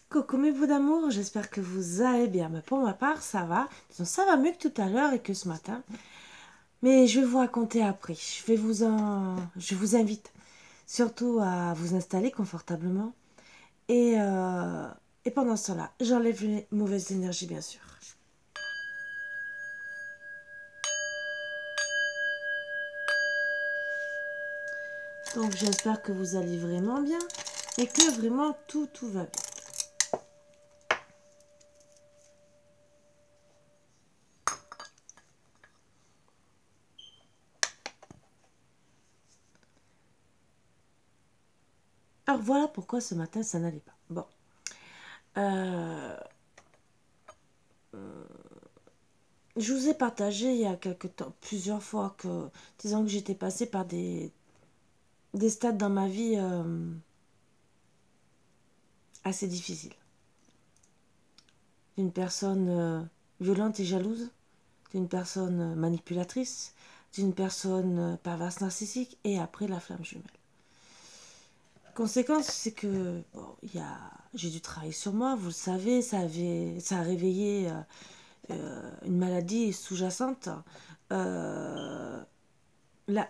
Coucou mes bouts d'amour, j'espère que vous allez bien. Mais pour ma part, ça va. Disons, ça va mieux que tout à l'heure et que ce matin. Mais je vais vous raconter après. Je vous invite surtout à vous installer confortablement. Et, euh, et pendant cela, j'enlève les mauvaises énergies, bien sûr. Donc j'espère que vous allez vraiment bien et que vraiment tout va bien. Alors voilà pourquoi ce matin ça n'allait pas. Bon. Euh, Je vous ai partagé il y a quelque temps, plusieurs fois, disons que j'étais passée par des stades dans ma vie assez difficiles. D'une personne violente et jalouse, d'une personne manipulatrice, d'une personne perverse narcissique, et après la flamme jumelle. Conséquence, c'est que bon, j'ai dû travailler sur moi, vous le savez, ça a réveillé une maladie sous-jacente, la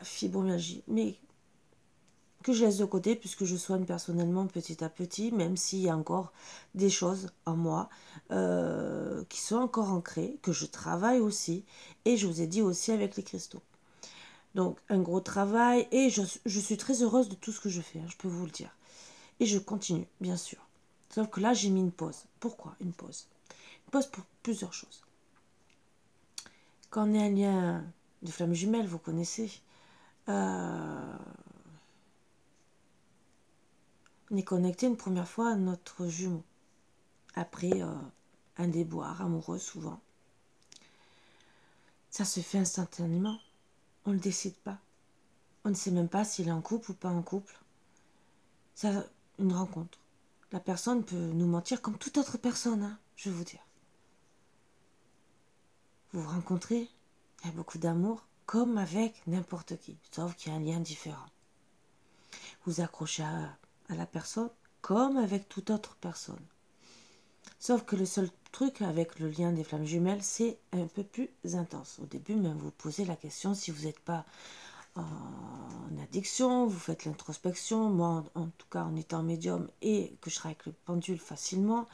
fibromyalgie, mais que je laisse de côté puisque je soigne personnellement petit à petit, même s'il y a encore des choses en moi qui sont encore ancrées, que je travaille aussi, et je vous ai dit aussi avec les cristaux. Donc un gros travail, et je suis très heureuse de tout ce que je fais, hein, je peux vous le dire. Et je continue, bien sûr. Sauf que là, j'ai mis une pause. Pourquoi une pause? Une pause pour plusieurs choses. Quand on est un lien de flamme jumelle, vous connaissez, on est connecté une première fois à notre jumeau. Après un déboire amoureux, souvent. Ça se fait instantanément. On ne le décide pas. On ne sait même pas s'il est en couple ou pas en couple. Ça, une rencontre. La personne peut nous mentir comme toute autre personne, hein, je vais vous dire. Vous vous rencontrez, il y a beaucoup d'amour, comme avec n'importe qui, sauf qu'il y a un lien différent. Vous accrochez à la personne, comme avec toute autre personne. Sauf que le seul truc avec le lien des flammes jumelles, c'est un peu plus intense. Au début, même vous posez la question si vous n'êtes pas en addiction, vous faites l'introspection. Moi, en tout cas, en étant médium et que je travaille avec le pendule facilement,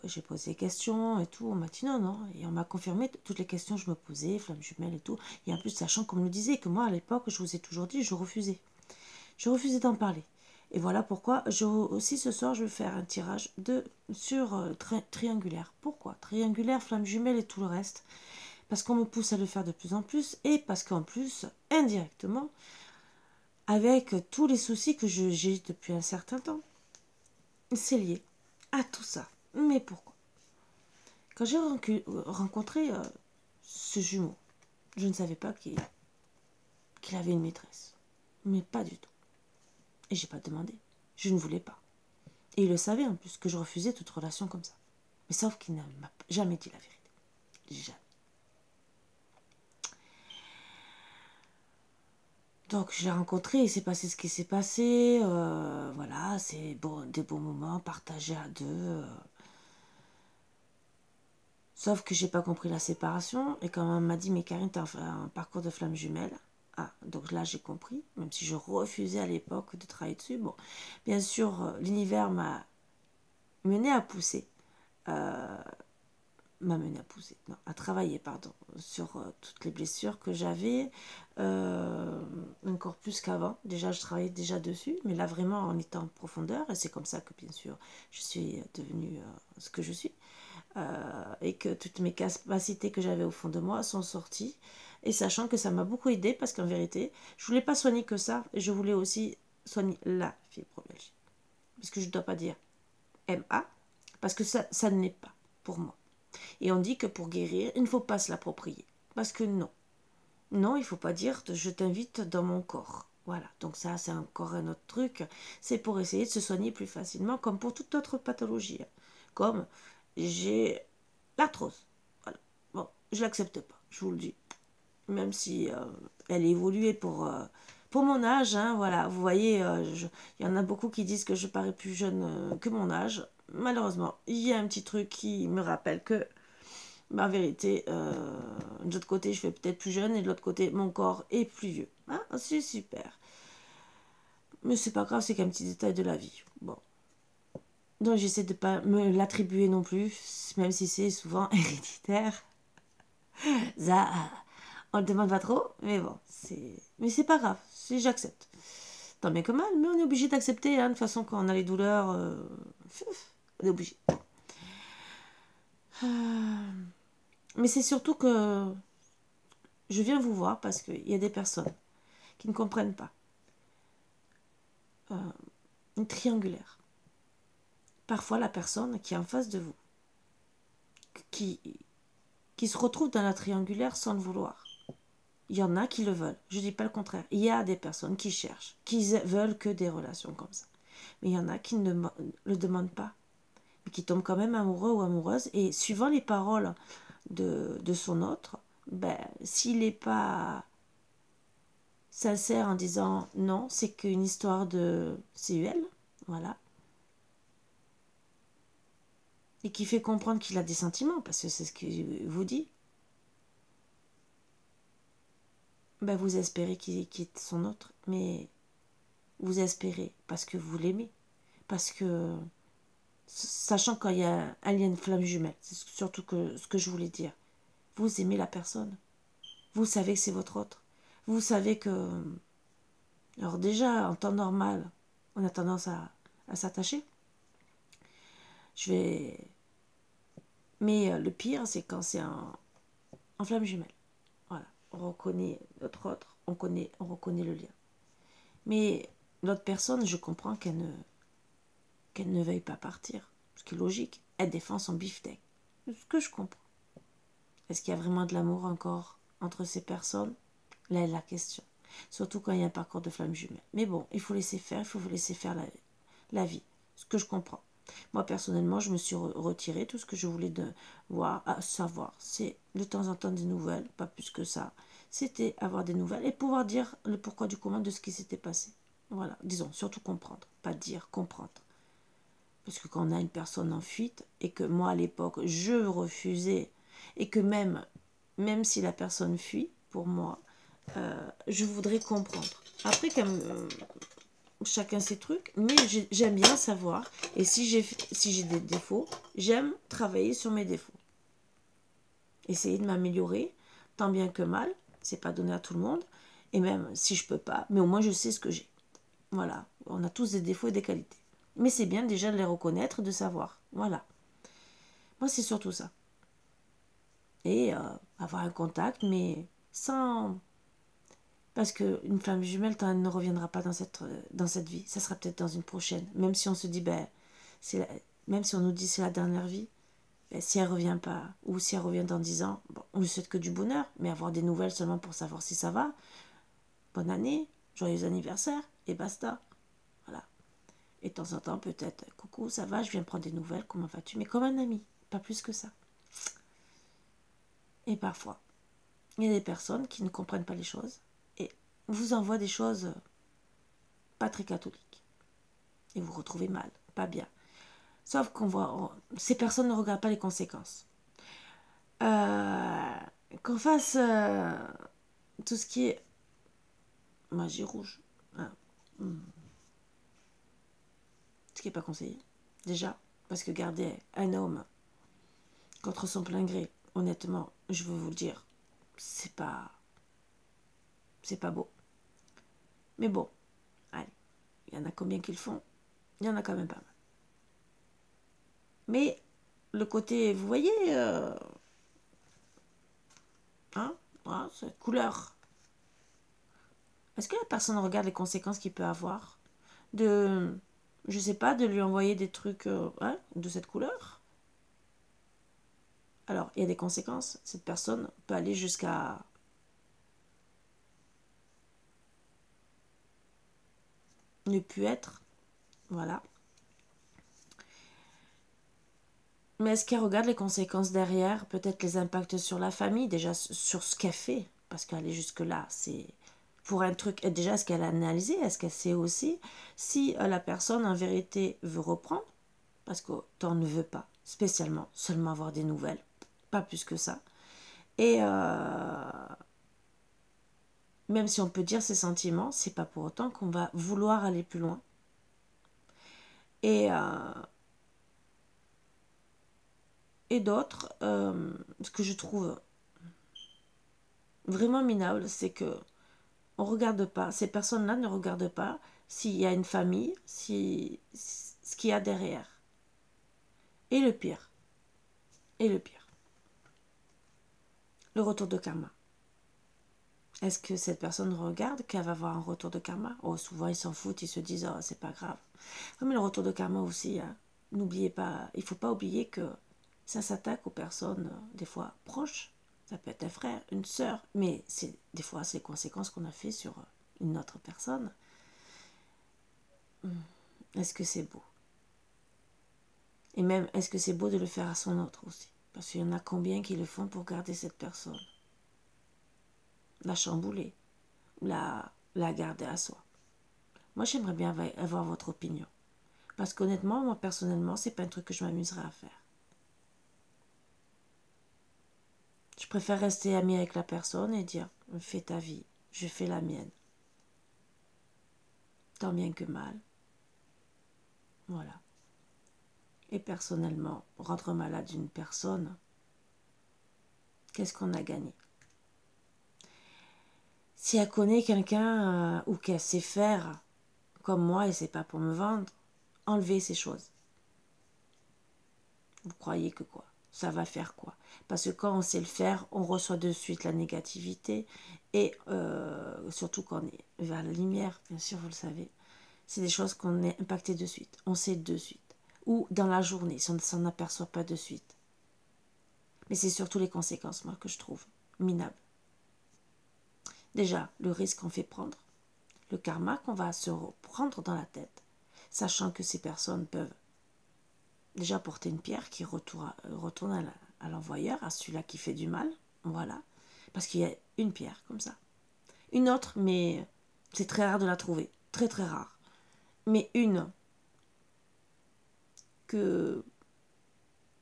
j'ai posé des questions et tout. On m'a dit non. Et on m'a confirmé toutes les questions que je me posais, flammes jumelles et tout. Et en plus, sachant qu'on me le disait, que moi, à l'époque, je vous ai toujours dit, je refusais. Je refusais d'en parler. Et voilà pourquoi, aussi ce soir, je vais faire un tirage sur triangulaire. Pourquoi triangulaire, flamme jumelle et tout le reste. Parce qu'on me pousse à le faire de plus en plus, et parce qu'en plus, indirectement, avec tous les soucis que j'ai depuis un certain temps, c'est lié à tout ça. Mais pourquoi? Quand j'ai rencontré ce jumeau, je ne savais pas qu'il avait une maîtresse. Mais pas du tout. Et j'ai pas demandé. Je ne voulais pas. Et il le savait en plus que je refusais toute relation comme ça. Mais sauf qu'il ne m'a jamais dit la vérité. Jamais. Donc je l'ai rencontré, il s'est passé ce qui s'est passé. Voilà, c'est bon, des bons moments partagés à deux. Sauf que j'ai pas compris la séparation. Et quand on m'a dit, mais Karine, t'as un parcours de flamme jumelle. Ah, donc là j'ai compris, même si je refusais à l'époque de travailler dessus. Bon, bien sûr, l'univers m'a mené à pousser. À travailler, pardon, sur toutes les blessures que j'avais, encore plus qu'avant. Déjà, je travaillais déjà dessus, mais là, vraiment, en étant en profondeur, et c'est comme ça que, bien sûr, je suis devenue ce que je suis, et que toutes mes capacités que j'avais au fond de moi sont sorties, et sachant que ça m'a beaucoup aidé, parce qu'en vérité, je voulais pas soigner que ça, et je voulais aussi soigner la fibromyalgie. Parce que je ne dois pas dire MA, parce que ça ne l'est pas pour moi. Et on dit que pour guérir, il ne faut pas se l'approprier. Parce que non. Non, il ne faut pas dire je t'invite dans mon corps. Voilà, donc ça c'est encore un autre truc. C'est pour essayer de se soigner plus facilement, comme pour toute autre pathologie. Comme j'ai l'arthrose. Voilà. Bon, je l'accepte pas, je vous le dis. Même si elle est évoluée pour mon âge, hein, voilà. Vous voyez, il y en a beaucoup qui disent que je parais plus jeune que mon âge. malheureusement, il y a un petit truc qui me rappelle que, en vérité, de l'autre côté, je vais peut-être plus jeune et de l'autre côté, mon corps est plus vieux. Ah, c'est super. Mais c'est pas grave, c'est qu'un petit détail de la vie. Bon. Donc j'essaie de pas me l'attribuer non plus, même si c'est souvent héréditaire. Ça, on le demande pas trop, mais bon, mais c'est pas grave, j'accepte. Tant bien que mal, mais on est obligé d'accepter, hein, de toute façon, quand on a les douleurs, on est obligé. Mais c'est surtout que je viens vous voir parce qu'il y a des personnes qui ne comprennent pas. Une triangulaire. Parfois, la personne qui est en face de vous, qui se retrouve dans la triangulaire sans le vouloir. Il y en a qui le veulent, je ne dis pas le contraire. Il y a des personnes qui cherchent, qui veulent que des relations comme ça. Mais il y en a qui ne le demandent pas, mais qui tombent quand même amoureux ou amoureuses. Et suivant les paroles de son autre, ben, s'il n'est pas sincère en disant non, c'est qu'une histoire de CUL, voilà. Et qui fait comprendre qu'il a des sentiments, parce que c'est ce qu'il vous dit. Ben, vous espérez qu'il quitte son autre, mais vous espérez parce que vous l'aimez. Parce que, sachant qu'il y a un lien de flamme jumelle, c'est surtout ce que je voulais dire. Vous aimez la personne. Vous savez que c'est votre autre. Vous savez que... Alors déjà, en temps normal, on a tendance à s'attacher. Mais le pire, c'est quand c'est en flamme jumelle. Voilà. On reconnaît notre autre, on reconnaît le lien. Mais l'autre personne, je comprends qu'elle ne veuille pas partir. Ce qui est logique. Elle défend son beefsteak. Ce que je comprends. Est-ce qu'il y a vraiment de l'amour encore entre ces personnes? Là est la question. Surtout quand il y a un parcours de flamme jumelle. Mais bon, il faut laisser faire, il faut vous laisser faire la vie. Ce que je comprends. Moi, personnellement, je me suis retirée. Tout ce que je voulais savoir, c'est de temps en temps des nouvelles, pas plus que ça. C'était avoir des nouvelles et pouvoir dire le pourquoi du comment de ce qui s'était passé. Voilà, disons, surtout comprendre. Pas dire, comprendre. Parce que quand on a une personne en fuite, et que moi, à l'époque, je refusais, et que même si la personne fuit, pour moi, je voudrais comprendre. Après, chacun ses trucs, mais j'aime bien savoir. Et si j'ai des défauts, j'aime travailler sur mes défauts. Essayer de m'améliorer, tant bien que mal. C'est pas donné à tout le monde. Et même si je peux pas, mais au moins je sais ce que j'ai. Voilà, on a tous des défauts et des qualités. Mais c'est bien déjà de les reconnaître, de savoir. Voilà. Moi, c'est surtout ça. Et avoir un contact, mais sans... Parce qu'une flamme jumelle, elle ne reviendra pas dans cette vie. Ça sera peut-être dans une prochaine. Même si on se dit, même si on nous dit c'est la dernière vie, si elle ne revient pas, ou si elle revient dans 10 ans, bon, on ne lui souhaite que du bonheur. Mais avoir des nouvelles seulement pour savoir si ça va, bonne année, joyeux anniversaire, et basta. Voilà. Et de temps en temps, peut-être, coucou, ça va, je viens prendre des nouvelles, comment vas-tu? Mais comme un ami, pas plus que ça. Et parfois, il y a des personnes qui ne comprennent pas les choses et vous envoient des choses pas très catholiques. Et vous vous retrouvez mal, pas bien. Sauf ces personnes ne regardent pas les conséquences. Qu'on fasse tout ce qui est magie rouge, hein, ce qui n'est pas conseillé, déjà, parce que garder un homme contre son plein gré, honnêtement, je veux vous le dire, c'est pas beau. Mais bon, allez, il y en a combien qui le font? Il y en a quand même pas mal. Mais le côté, vous voyez, voilà, cette couleur. Est-ce que la personne regarde les conséquences qu'il peut avoir je sais pas, de lui envoyer des trucs de cette couleur? Alors, il y a des conséquences. Cette personne peut aller jusqu'à ne plus être. Voilà. Mais est-ce qu'elle regarde les conséquences derrière? Peut-être les impacts sur la famille, déjà sur ce qu'elle fait. Parce qu'aller jusque-là, c'est pour un truc. Déjà, est-ce qu'elle a analysé? Est-ce qu'elle sait aussi si la personne, en vérité, veut reprendre? parce que t'en ne veux pas spécialement, seulement avoir des nouvelles, pas plus que ça. Et même si on peut dire ses sentiments, c'est pas pour autant qu'on va vouloir aller plus loin. Et d'autres, ce que je trouve vraiment minable, c'est que on regarde pas, ces personnes-là ne regardent pas s'il y a une famille, ce qu'il y a derrière. Et le pire, le retour de karma. Est-ce que cette personne regarde qu'elle va avoir un retour de karma? Oh, souvent ils s'en foutent, ils se disent oh, c'est pas grave. Mais le retour de karma aussi, hein, n'oubliez pas, il faut pas oublier que ça s'attaque aux personnes des fois proches. Ça peut être un frère, une sœur, mais c'est des fois c'est les conséquences qu'on a fait sur une autre personne. Est-ce que c'est beau? Et même, est-ce que c'est beau de le faire à son autre aussi? Parce qu'il y en a combien qui le font pour garder cette personne? La chambouler, la garder à soi. Moi, j'aimerais bien avoir votre opinion. Parce qu'honnêtement, moi, personnellement, c'est pas un truc que je m'amuserais à faire. Je préfère rester amie avec la personne et dire, fais ta vie, je fais la mienne. Tant bien que mal. Voilà. Et personnellement, rendre malade une personne, qu'est-ce qu'on a gagné? Si elle connaît quelqu'un ou qu'elle sait faire comme moi et c'est pas pour me vendre, enlever ces choses. Vous croyez que quoi? Ça va faire quoi? Parce que quand on sait le faire, on reçoit de suite la négativité et surtout quand on est vers la lumière, bien sûr, vous le savez, c'est des choses qu'on est impacté de suite. On sait de suite. Ou dans la journée, si on ne s'en aperçoit pas de suite. Mais c'est surtout les conséquences, moi, que je trouve minables. Déjà, le risque qu'on fait prendre, le karma qu'on va se prendre dans la tête, sachant que ces personnes peuvent déjà porter une pierre qui retourne à l'envoyeur, à celui-là qui fait du mal, voilà, parce qu'il y a une pierre comme ça. Une autre, mais c'est très rare de la trouver, très très rare. Mais une que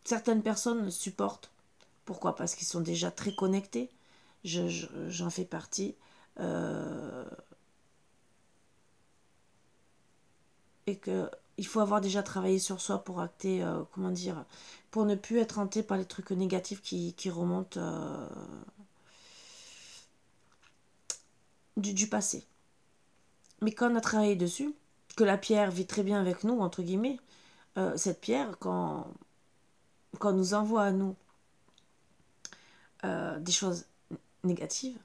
certaines personnes supportent. Pourquoi? Parce qu'ils sont déjà très connectés. J'en fais partie. Et que il faut avoir déjà travaillé sur soi pour acter, comment dire, pour ne plus être hanté par les trucs négatifs qui remontent du passé. Mais quand on a travaillé dessus, que la pierre vit très bien avec nous, entre guillemets, cette pierre, quand nous envoie à nous des choses négatives,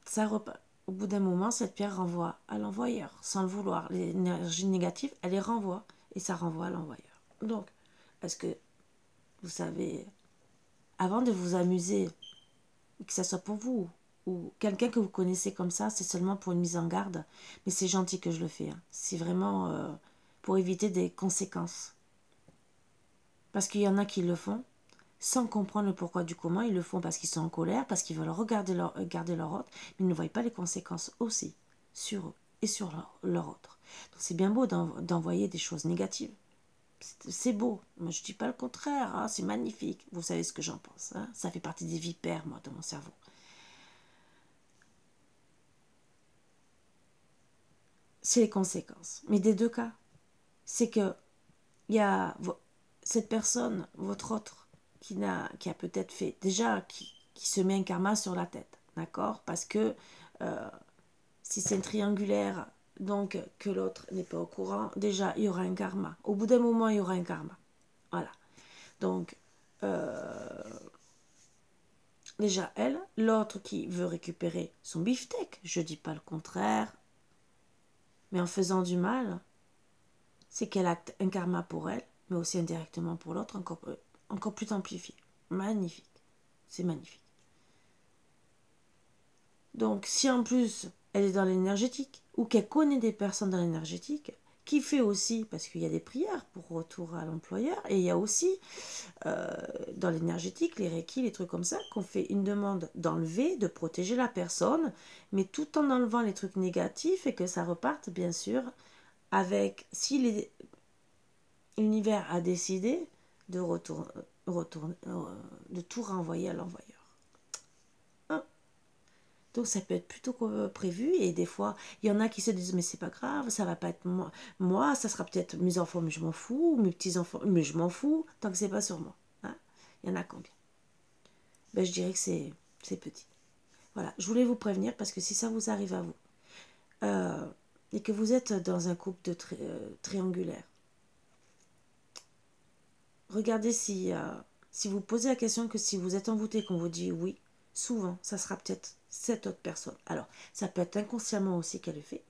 ça repart. Au bout d'un moment, cette pierre renvoie à l'envoyeur, sans le vouloir. L'énergie négative, elle les renvoie, et ça renvoie à l'envoyeur. Donc, est-ce que vous savez, avant de vous amuser, que ce soit pour vous ou quelqu'un que vous connaissez comme ça, c'est seulement pour une mise en garde, mais c'est gentil que je le fais. Hein. C'est vraiment pour éviter des conséquences. Parce qu'il y en a qui le font sans comprendre le pourquoi du comment. Ils le font parce qu'ils sont en colère, parce qu'ils veulent garder leur autre, mais ils ne voient pas les conséquences aussi sur eux et sur leur autre. Donc c'est bien beau d'envoyer des choses négatives. C'est beau. Moi, je ne dis pas le contraire. Hein, c'est magnifique. Vous savez ce que j'en pense. Hein, ça fait partie des vipères, moi, de mon cerveau. C'est les conséquences. Mais des deux cas, c'est que il y a cette personne, votre autre, qui a peut-être fait, déjà, qui se met un karma sur la tête, d'accord? Parce que si c'est une triangulaire, donc que l'autre n'est pas au courant, déjà, il y aura un karma. Au bout d'un moment, il y aura un karma. Voilà. Donc, déjà, elle, l'autre qui veut récupérer son beefsteak, je dis pas le contraire, mais en faisant du mal, c'est qu'elle acte un karma pour elle, mais aussi indirectement pour l'autre, encore plus amplifié. Magnifique. C'est magnifique. Donc, si en plus, elle est dans l'énergétique, ou qu'elle connaît des personnes dans l'énergétique, qui fait aussi, parce qu'il y a des prières pour retour à l'employeur, et il y a aussi, dans l'énergétique, les reiki, les trucs comme ça, qu'on fait une demande d'enlever, de protéger la personne, mais tout en enlevant les trucs négatifs, et que ça reparte, bien sûr, avec, s'il est l'univers a décidé de de tout renvoyer à l'envoyeur. Hein? Donc ça peut être plutôt prévu, et des fois, il y en a qui se disent mais c'est pas grave, ça va pas être moi, ça sera peut-être mes enfants, mais je m'en fous, ou mes petits-enfants, mais je m'en fous, tant que c'est pas sur moi. Hein? Il y en a combien? Ben, je dirais que c'est petit. Voilà, je voulais vous prévenir parce que si ça vous arrive à vous, et que vous êtes dans un couple de triangulaire, regardez si vous posez la question, que si vous êtes envoûté, qu'on vous dit oui, souvent, ça sera peut-être cette autre personne. Alors, ça peut être inconsciemment aussi qu'elle le fait,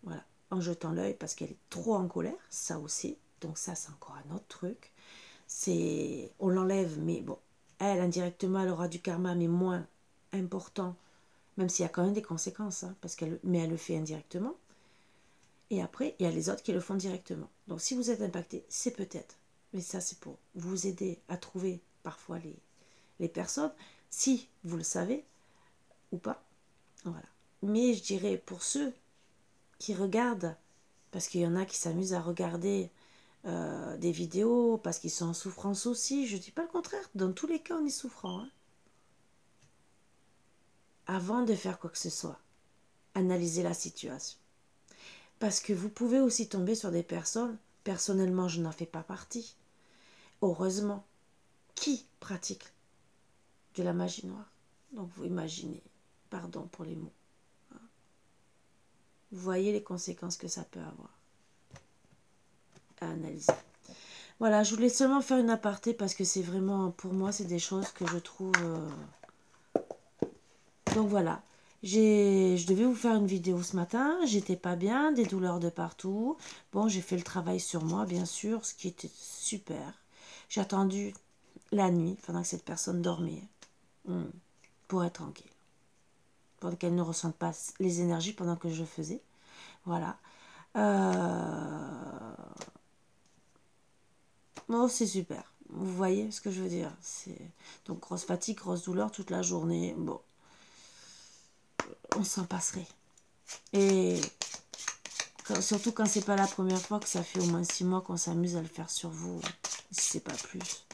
voilà, en jetant l'œil parce qu'elle est trop en colère, ça aussi. Donc ça, c'est encore un autre truc. On l'enlève, mais bon, elle, indirectement, elle aura du karma, mais moins important, même s'il y a quand même des conséquences, hein, mais elle le fait indirectement. Et après, il y a les autres qui le font directement. Donc si vous êtes impacté, c'est peut-être. Mais ça, c'est pour vous aider à trouver parfois les personnes, si vous le savez ou pas. Voilà. Mais je dirais pour ceux qui regardent, parce qu'il y en a qui s'amusent à regarder des vidéos, parce qu'ils sont en souffrance aussi, je ne dis pas le contraire, dans tous les cas on est souffrant. Hein. Avant de faire quoi que ce soit, analysez la situation. Parce que vous pouvez aussi tomber sur des personnes, personnellement je n'en fais pas partie, heureusement, qui pratiquent de la magie noire. Donc vous imaginez, pardon pour les mots, hein. Vous voyez les conséquences que ça peut avoir à analyser. Voilà, je voulais seulement faire une aparté parce que c'est vraiment, pour moi, c'est des choses que je trouve... Donc voilà, je devais vous faire une vidéo ce matin, j'étais pas bien, des douleurs de partout. Bon, j'ai fait le travail sur moi, bien sûr, ce qui était super. J'ai attendu la nuit, pendant que cette personne dormait, pour être tranquille. Pour qu'elle ne ressente pas les énergies pendant que je faisais. Voilà. Oh, c'est super. Vous voyez ce que je veux dire? Donc, grosse fatigue, grosse douleur toute la journée. Bon, on s'en passerait. Et surtout quand c'est pas la première fois, que ça fait au moins 6 mois qu'on s'amuse à le faire sur vous, si c'est pas plus.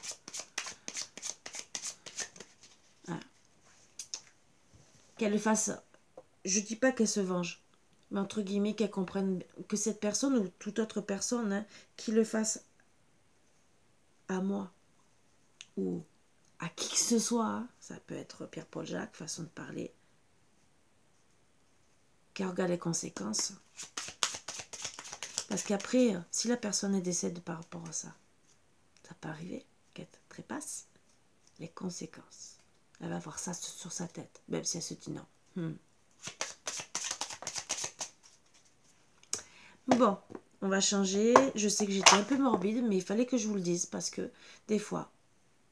Voilà. Qu'elle le fasse, je dis pas qu'elle se venge, mais entre guillemets qu'elle comprenne que cette personne ou toute autre personne, hein, qui le fasse à moi ou à qui que ce soit, hein, ça peut être Pierre-Paul Jacques, façon de parler, qu'elle regarde les conséquences. Parce qu'après, si la personne est décédée par rapport à ça, ça peut arriver, qu'elle trépasse les conséquences. Elle va avoir ça sur sa tête, même si elle se dit non. Bon, on va changer. Je sais que j'étais un peu morbide, mais il fallait que je vous le dise, parce que des fois,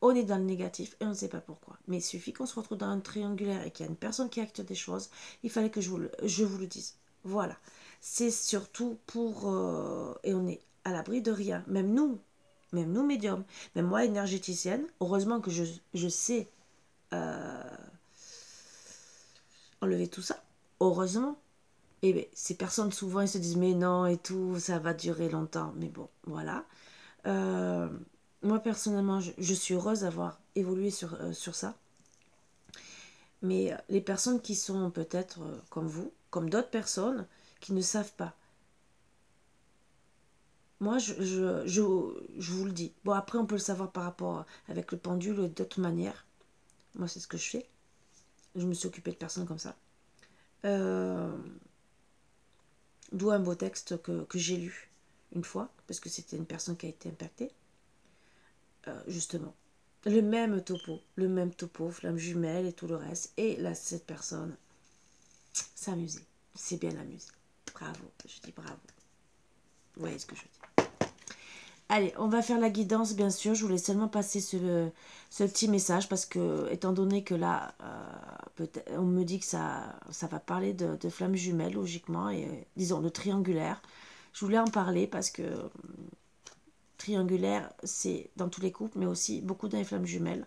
on est dans le négatif et on ne sait pas pourquoi. Mais il suffit qu'on se retrouve dans un triangulaire et qu'il y a une personne qui acte des choses, il fallait que je vous le dise. Voilà. C'est surtout pour... et on est à l'abri de rien. Même nous médiums, même moi énergéticienne, heureusement que je sais enlever tout ça. Heureusement. Et bien, ces personnes, souvent, ils se disent, mais non, et tout, ça va durer longtemps. Mais bon, voilà. Moi, personnellement, je suis heureuse d'avoir évolué sur ça. Mais les personnes qui sont peut-être comme vous, comme d'autres personnes, qui ne savent pas. Moi, je vous le dis. Bon, après, on peut le savoir par rapport avec le pendule et d'autres manières. Moi, c'est ce que je fais. Je me suis occupée de personnes comme ça. D'où un beau texte que j'ai lu une fois, parce que c'était une personne qui a été impactée. Justement. Le même topo, flamme jumelle et tout le reste. Et là, cette personne s'amusait. C'est bien amusé. Bravo. Je dis bravo. Vous voyez ce que je dis. Allez, on va faire la guidance, bien sûr. Je voulais seulement passer ce petit message parce que, étant donné que là, on me dit que ça va parler de flammes jumelles, logiquement, et disons de triangulaire. Je voulais en parler parce que triangulaire, c'est dans tous les couples, mais aussi beaucoup dans les flammes jumelles.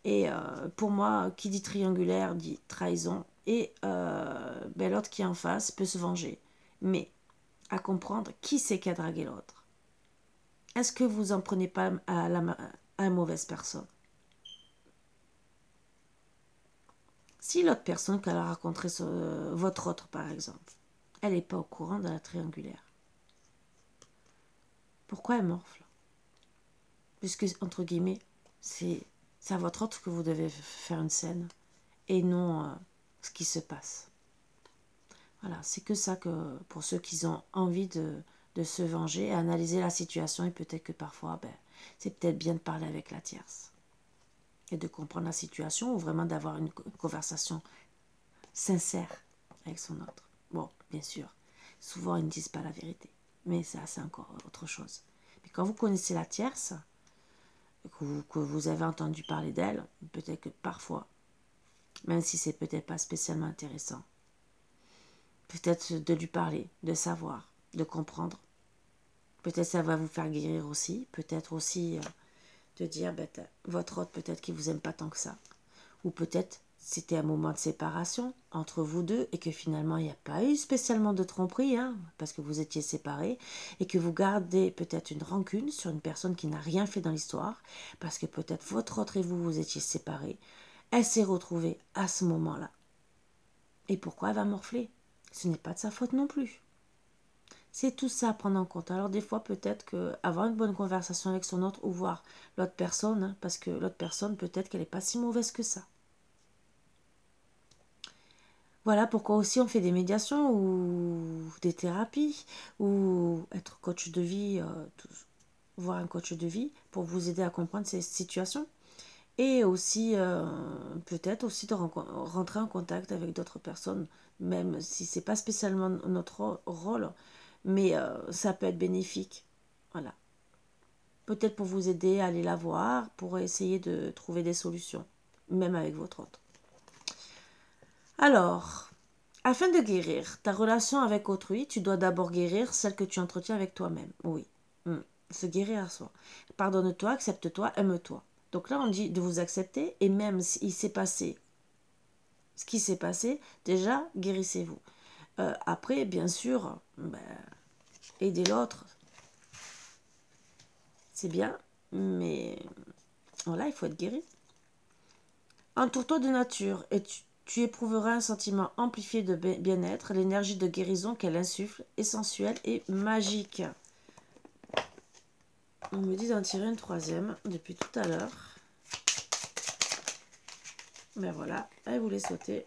Et pour moi, qui dit triangulaire dit trahison. Et l'autre qui est en face peut se venger. Mais à comprendre qui c'est qui a dragué l'autre. est-ce que vous en prenez pas à une mauvaise personne? Si l'autre personne qu'elle a rencontrée, votre autre par exemple, elle n'est pas au courant de la triangulaire, pourquoi elle morfle? Puisque, entre guillemets, c'est à votre autre que vous devez faire une scène et non ce qui se passe. Voilà, c'est que ça que pour ceux qui ont envie de se venger, analyser la situation et peut-être que parfois, c'est peut-être bien de parler avec la tierce et de comprendre la situation ou vraiment d'avoir une conversation sincère avec son autre. Bon, bien sûr, souvent ils ne disent pas la vérité, mais ça c'est encore autre chose. Mais quand vous connaissez la tierce, que vous avez entendu parler d'elle, peut-être que parfois, même si c'est peut-être pas spécialement intéressant, peut-être de lui parler, de savoir, de comprendre. Peut-être ça va vous faire guérir aussi, peut-être aussi de dire votre autre peut-être qu'il vous aime pas tant que ça, ou peut-être c'était un moment de séparation entre vous deux et que finalement il n'y a pas eu spécialement de tromperie, parce que vous étiez séparés et que vous gardez peut-être une rancune sur une personne qui n'a rien fait dans l'histoire, parce que peut-être votre autre et vous étiez séparés, elle s'est retrouvée à ce moment-là. Et pourquoi elle va morfler? Ce n'est pas de sa faute non plus. C'est tout ça à prendre en compte. Alors des fois peut-être que avoir une bonne conversation avec son autre ou voir l'autre personne, parce que l'autre personne peut-être qu'elle n'est pas si mauvaise que ça. Voilà pourquoi aussi on fait des médiations ou des thérapies ou être coach de vie, voir un coach de vie pour vous aider à comprendre ces situations. Et aussi peut-être aussi de rentrer en contact avec d'autres personnes, même si c'est pas spécialement notre rôle, mais ça peut être bénéfique. Voilà. Peut-être pour vous aider à aller la voir, pour essayer de trouver des solutions, même avec votre autre. Alors, afin de guérir ta relation avec autrui, tu dois d'abord guérir celle que tu entretiens avec toi-même. Oui, se guérir à soi. Pardonne-toi, accepte-toi, aime-toi. Donc là, on dit de vous accepter et même s'il s'est passé ce qui s'est passé, déjà, guérissez-vous. Après, bien sûr, aider l'autre, c'est bien, mais voilà, il faut être guéri. Entoure-toi de nature et tu éprouveras un sentiment amplifié de bien-être, l'énergie de guérison qu'elle insuffle est sensuelle et magique. On me dit d'en tirer une troisième depuis tout à l'heure. Ben voilà, elle voulait sauter.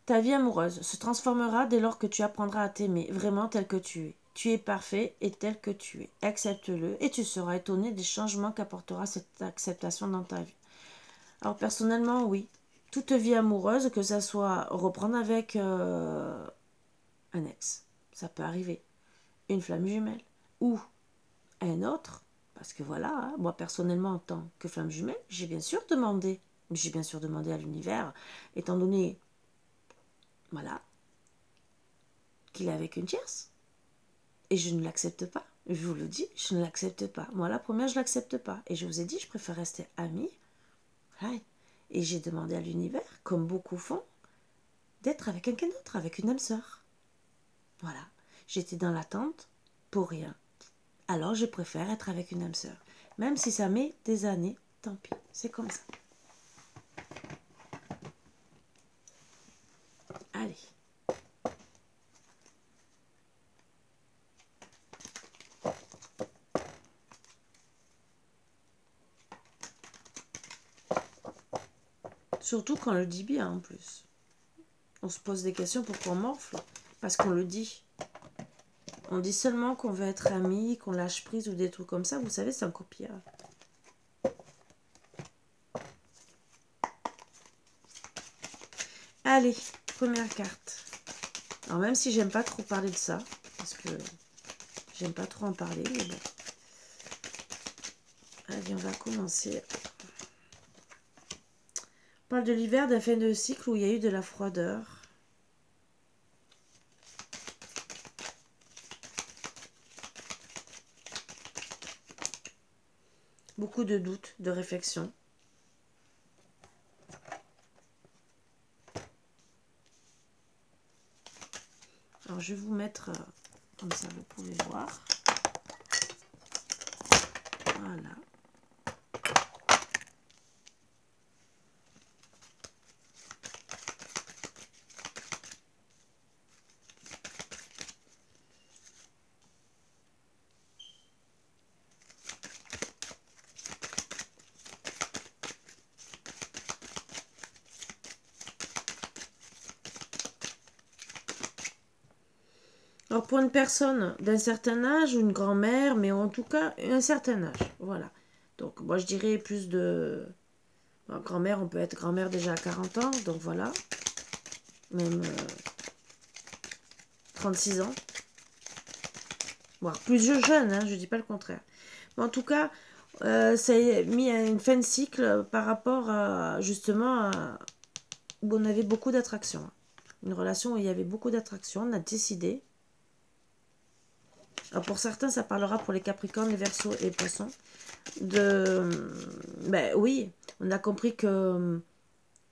Ta vie amoureuse se transformera dès lors que tu apprendras à t'aimer vraiment tel que tu es. Tu es parfait et tel que tu es. Accepte-le et tu seras étonné des changements qu'apportera cette acceptation dans ta vie. Alors personnellement, oui. Toute vie amoureuse, que ça soit reprendre avec un ex, ça peut arriver. Une flamme jumelle. Ou un autre, parce que voilà, moi personnellement en tant que flamme jumelle, j'ai bien sûr demandé à l'univers, étant donné, voilà, qu'il est avec une tierce. Et je ne l'accepte pas. Je vous le dis, je ne l'accepte pas. Moi, la première, je ne l'accepte pas. Et je vous ai dit, je préfère rester amie. Ouais. Et j'ai demandé à l'univers, comme beaucoup font, d'être avec quelqu'un d'autre, avec une âme sœur. Voilà. J'étais dans l'attente pour rien. Alors, je préfère être avec une âme sœur. Même si ça met des années, tant pis. C'est comme ça. Allez. Surtout quand on le dit bien en plus. On se pose des questions pourquoi on morfle. Parce qu'on le dit. On dit seulement qu'on veut être amis, qu'on lâche prise ou des trucs comme ça. Vous savez, c'est encore pire. Allez, première carte. Alors même si j'aime pas trop parler de ça, parce que j'aime pas trop en parler, mais bon. Allez, on va commencer. On parle de l'hiver, d'un fin de cycle où il y a eu de la froideur. Beaucoup de doutes, de réflexions. Alors je vais vous mettre Comme ça, vous pouvez voir. Voilà. Alors, pour une personne d'un certain âge, ou une grand-mère, mais en tout cas, un certain âge, voilà. Donc, moi, je dirais plus de... Bon, grand-mère, on peut être grand-mère déjà à 40 ans, donc voilà. Même 36 ans. Voire plus jeune, hein, je ne dis pas le contraire. Mais en tout cas, ça a mis à une fin de cycle par rapport à, justement, où on avait beaucoup d'attraction. Une relation où il y avait beaucoup d'attraction, on a décidé. Alors pour certains, ça parlera pour les Capricornes, les Verseaux et les Poissons. Ben oui, on a compris que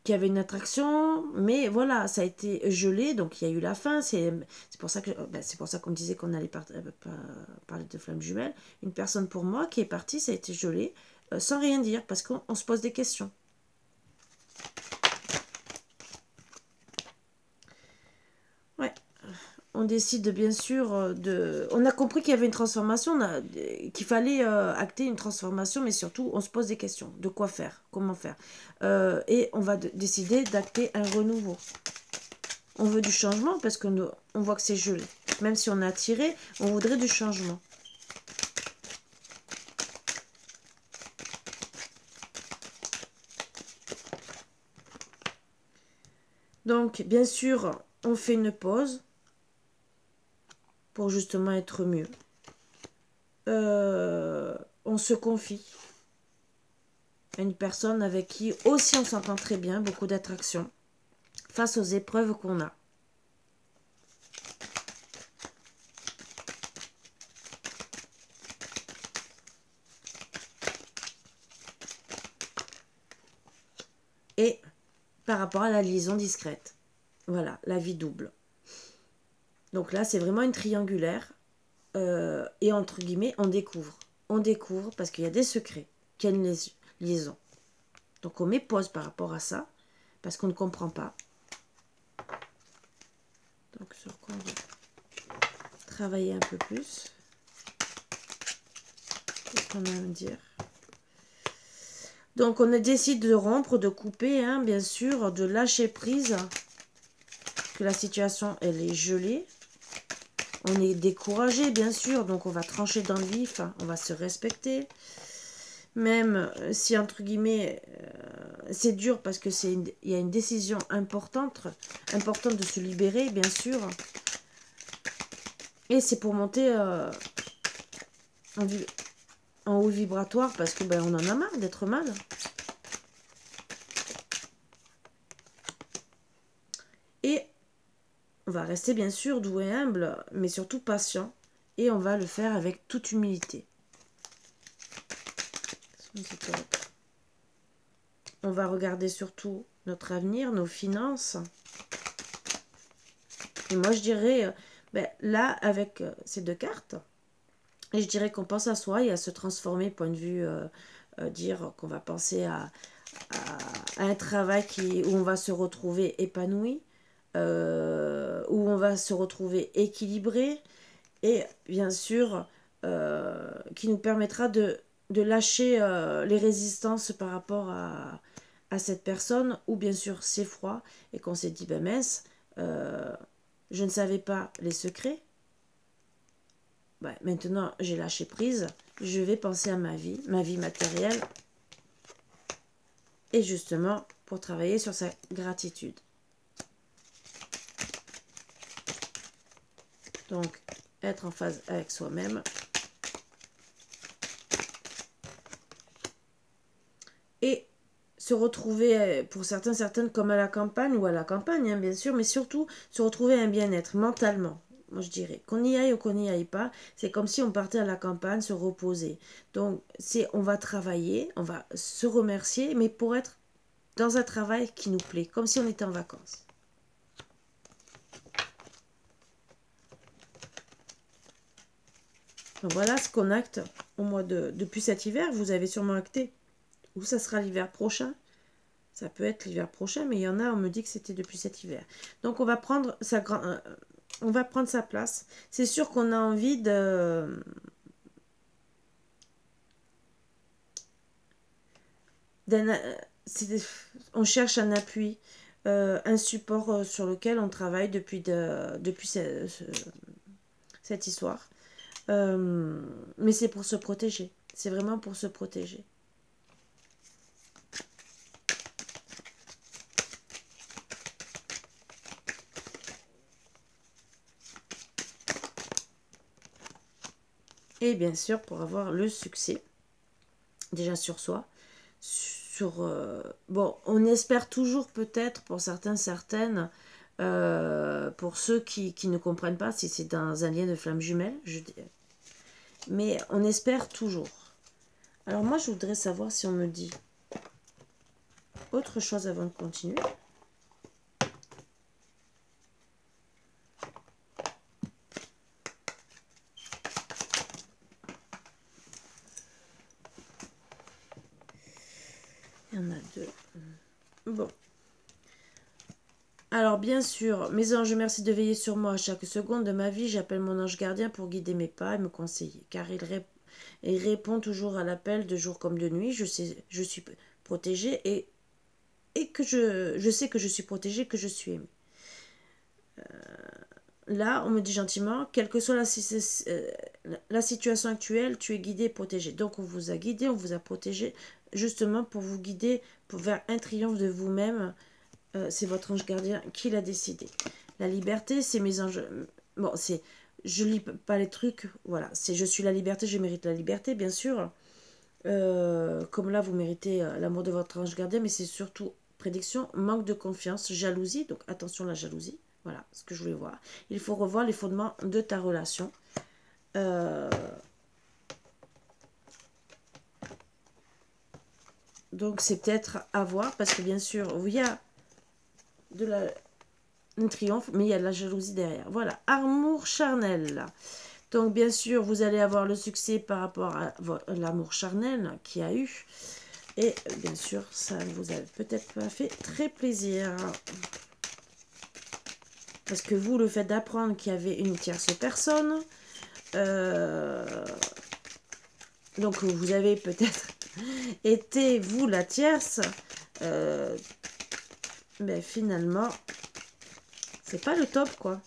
qu'il y avait une attraction, mais voilà, ça a été gelé, donc il y a eu la fin. C'est pour ça que c'est pour ça qu'on disait qu'on allait parler de flammes jumelles. Une personne pour moi qui est partie, ça a été gelé, sans rien dire, parce qu'on se pose des questions. Ouais. On décide bien sûr de... On a compris qu'il y avait une transformation, qu'il fallait acter une transformation, mais surtout on se pose des questions. De quoi faire, comment faire. Et on va décider d'acter un renouveau. On veut du changement parce qu'on voit que c'est gelé. Même si on a attiré, on voudrait du changement. Donc, bien sûr, on fait une pause pour justement être mieux. On se confie à une personne avec qui aussi on s'entend très bien, beaucoup d'attraction, face aux épreuves qu'on a. Et par rapport à la liaison discrète. Voilà, la vie double. Donc là, c'est vraiment une triangulaire. Et entre guillemets, on découvre. On découvre parce qu'il y a des secrets, qu'il y a une liaison. Donc on met pause par rapport à ça, parce qu'on ne comprend pas. Donc sur quoi on va travailler un peu plus. Qu'est-ce qu'on a à me dire? Donc on décide de rompre, de couper, hein, bien sûr, de lâcher prise, que la situation elle est gelée. On est découragé, bien sûr, donc on va trancher dans le vif, on va se respecter. Même si, entre guillemets, c'est dur parce que il y a une décision importante de se libérer, bien sûr. Et c'est pour monter en haut vibratoire parce que on en a marre d'être mal. Et on va rester bien sûr doux et humble, mais surtout patient. Et on va le faire avec toute humilité. On va regarder surtout notre avenir, nos finances. Et moi je dirais, là avec ces deux cartes, et je dirais qu'on pense à soi et à se transformer, point de vue, dire qu'on va penser à un travail où on va se retrouver épanoui, où on va se retrouver équilibré, et bien sûr, qui nous permettra de lâcher les résistances par rapport à cette personne, ou bien sûr c'est froid, et qu'on s'est dit, mince, je ne savais pas les secrets, maintenant j'ai lâché prise, je vais penser à ma vie matérielle, et justement pour travailler sur sa gratitude. Donc être en phase avec soi-même. Et se retrouver, pour certaines, comme à la campagne, ou à la campagne, hein, bien sûr, mais surtout se retrouver un bien-être mentalement. Moi, je dirais qu'on y aille ou qu'on n'y aille pas, c'est comme si on partait à la campagne, se reposer. Donc, on va travailler, on va se remercier, mais pour être dans un travail qui nous plaît, comme si on était en vacances. Donc voilà ce qu'on acte au mois depuis cet hiver. Vous avez sûrement acté. Ou ça sera l'hiver prochain. Ça peut être l'hiver prochain, mais il y en a, on me dit que c'était depuis cet hiver. Donc on va prendre on va prendre sa place. C'est sûr qu'on a envie de... on cherche un appui, un support sur lequel on travaille depuis cette histoire. Mais c'est pour se protéger. C'est vraiment pour se protéger. Et bien sûr, pour avoir le succès, déjà sur soi, bon, on espère toujours peut-être, pour certains, certaines, pour ceux qui ne comprennent pas, si c'est dans un lien de flamme jumelle, mais on espère toujours. Alors moi, je voudrais savoir si on me dit autre chose avant de continuer. Il y en a deux. Bon. Alors bien sûr, mes anges, merci de veiller sur moi à chaque seconde de ma vie. J'appelle mon ange gardien pour guider mes pas et me conseiller, car il répond toujours à l'appel de jour comme de nuit. Je suis protégée et que je sais que je suis protégée, que je suis aimée. Là, on me dit gentiment, quelle que soit la situation actuelle, tu es guidé et protégé. Donc on vous a guidé, on vous a protégé, justement pour vous guider vers un triomphe de vous-même. C'est votre ange gardien qui l'a décidé. La liberté, c'est mes anges... Bon, c'est... Je lis pas les trucs, voilà. C'est je suis la liberté, je mérite la liberté, bien sûr. Comme là, vous méritez l'amour de votre ange gardien, mais c'est surtout prédiction, manque de confiance, jalousie. Donc attention à la jalousie. Voilà ce que je voulais voir. Il faut revoir les fondements de ta relation. Donc c'est peut-être à voir, parce que bien sûr, il y a un triomphe, mais il y a de la jalousie derrière. Voilà, amour charnel. Donc bien sûr, vous allez avoir le succès par rapport à l'amour charnel qu'il y a eu. Et bien sûr, ça vous a peut-être pas fait très plaisir. Parce que vous, le fait d'apprendre qu'il y avait une tierce personne, donc vous avez peut-être été, vous, la tierce, mais finalement, c'est pas le top, quoi.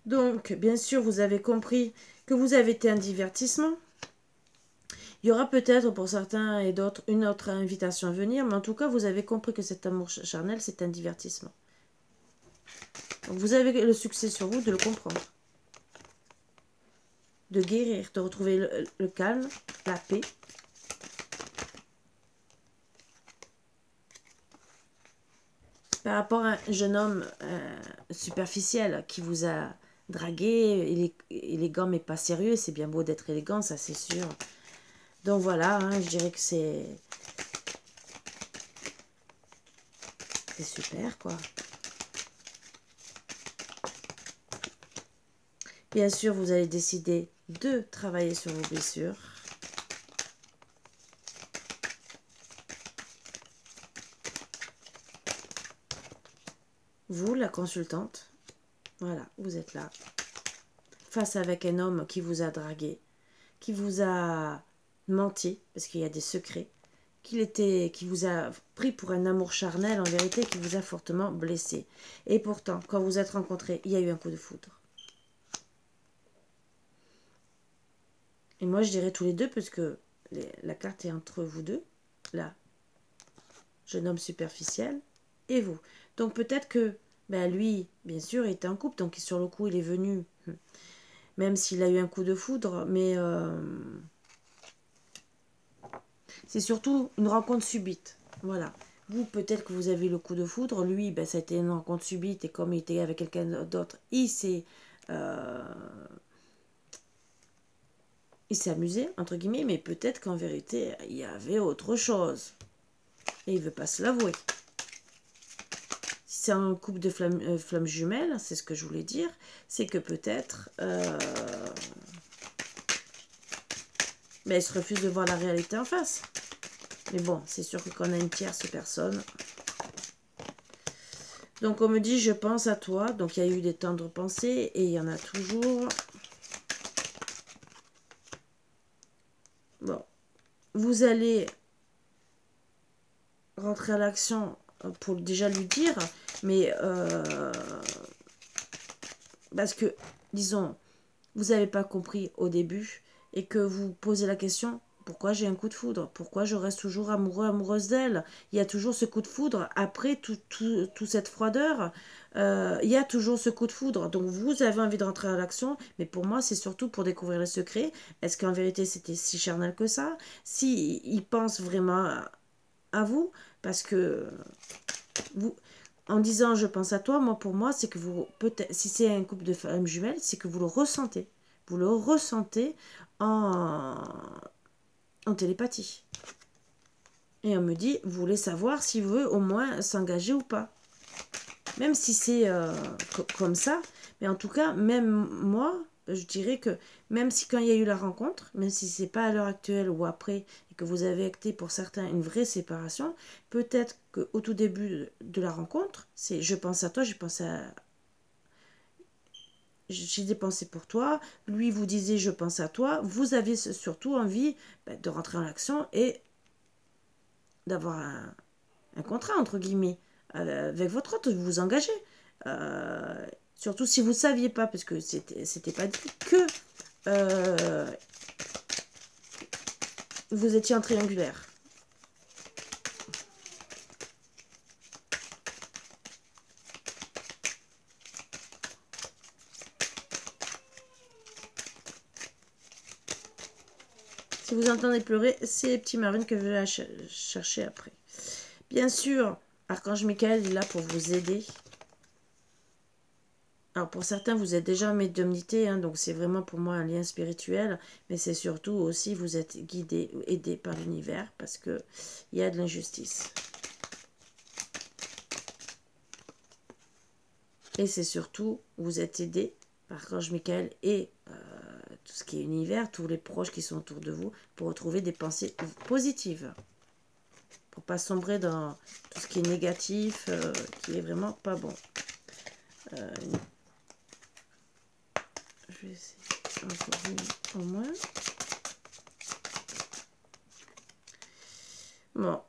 Donc, bien sûr, vous avez compris que vous avez été un divertissement. Il y aura peut-être pour certains et d'autres une autre invitation à venir, mais en tout cas, vous avez compris que cet amour charnel, c'est un divertissement. Donc, vous avez le succès sur vous de le comprendre. De guérir, de retrouver le calme, la paix. Par rapport à un jeune homme superficiel qui vous a dragué, élégant mais pas sérieux, c'est bien beau d'être élégant, ça c'est sûr. Donc voilà, hein, je dirais que c'est super, quoi. Bien sûr, vous allez décider de travailler sur vos blessures. Vous, la consultante, voilà, vous êtes là, face avec un homme qui vous a dragué, qui vous a menti, parce qu'il y a des secrets, qui vous a pris pour un amour charnel, en vérité, qui vous a fortement blessé. Et pourtant, quand vous êtes rencontrés, il y a eu un coup de foudre. Et moi, je dirais tous les deux, parce que la carte est entre vous deux, là, jeune homme superficiel, et vous. Donc peut-être que, ben, lui, bien sûr, il était en couple, donc sur le coup, il est venu, même s'il a eu un coup de foudre, mais c'est surtout une rencontre subite. Voilà. Vous, peut-être que vous avez eu le coup de foudre, lui, ben, ça a été une rencontre subite, et comme il était avec quelqu'un d'autre, il s'est amusé, entre guillemets, mais peut-être qu'en vérité, il y avait autre chose. Et il ne veut pas se l'avouer. Si c'est un couple de flammes jumelles, c'est ce que je voulais dire, c'est que peut-être Mais il se refuse de voir la réalité en face. Mais bon, c'est sûr que quand on a une tierce personne... Donc on me dit, je pense à toi. Donc il y a eu des tendres pensées et il y en a toujours. Bon. Vous allez rentrer à l'action pour déjà lui dire, mais parce que, disons, vous n'avez pas compris au début et que vous posez la question, pourquoi j'ai un coup de foudre? Pourquoi je reste toujours amoureux, amoureuse d'elle? Il y a toujours ce coup de foudre. Après toute cette froideur, il y a toujours ce coup de foudre. Donc vous avez envie de rentrer à l'action, mais pour moi, c'est surtout pour découvrir les secrets. Est-ce qu'en vérité, c'était si charnel que ça? Si il pense vraiment à vous, parce que vous, en disant je pense à toi, moi pour moi, c'est que vous, peut-être, si c'est un couple de femmes jumelles, c'est que vous le ressentez. Vous le ressentez en télépathie. Et on me dit, vous voulez savoir s'il veut au moins s'engager ou pas. Même si c'est comme ça, mais en tout cas, même moi, je dirais que même si quand il y a eu la rencontre, même si c'est pas à l'heure actuelle ou après, et que vous avez acté pour certains une vraie séparation, peut-être qu'au tout début de la rencontre, c'est je pense à toi, j'ai des pensées pour toi, lui vous disiez je pense à toi, vous aviez surtout envie de rentrer en action et d'avoir un contrat, entre guillemets, avec votre autre, vous vous engagez. Surtout si vous ne saviez pas, parce que c'était pas dit que vous étiez en triangulaire. Si vous entendez pleurer, c'est les petits marines que je vais chercher après. Bien sûr, Archange Michael est là pour vous aider. Alors pour certains, vous êtes déjà en médiumnité, hein, donc c'est vraiment pour moi un lien spirituel, mais c'est surtout aussi vous êtes guidé, aidé par l'univers, parce qu'il y a de l'injustice. Et c'est surtout, vous êtes aidé par Archange Michael et tout ce qui est univers, tous les proches qui sont autour de vous, pour retrouver des pensées positives. Pour pas sombrer dans tout ce qui est négatif, qui est vraiment pas bon. Je vais essayer encore une au moins. Bon,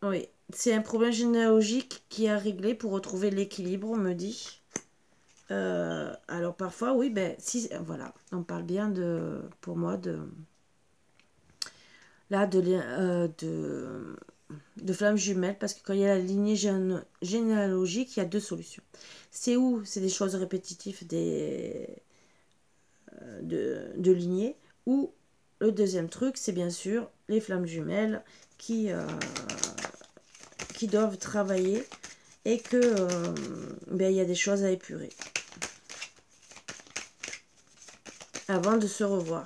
oui. C'est un problème généalogique qui a réglé pour retrouver l'équilibre, on me dit. Alors parfois, oui, ben si, voilà, on parle bien de, pour moi, de flammes jumelles, parce que quand il y a la lignée généalogique, il y a deux solutions. C'est où c'est des choses répétitives de lignées, ou le deuxième truc, c'est bien sûr les flammes jumelles qui doivent travailler et que ben, il y a des choses à épurer avant de se revoir.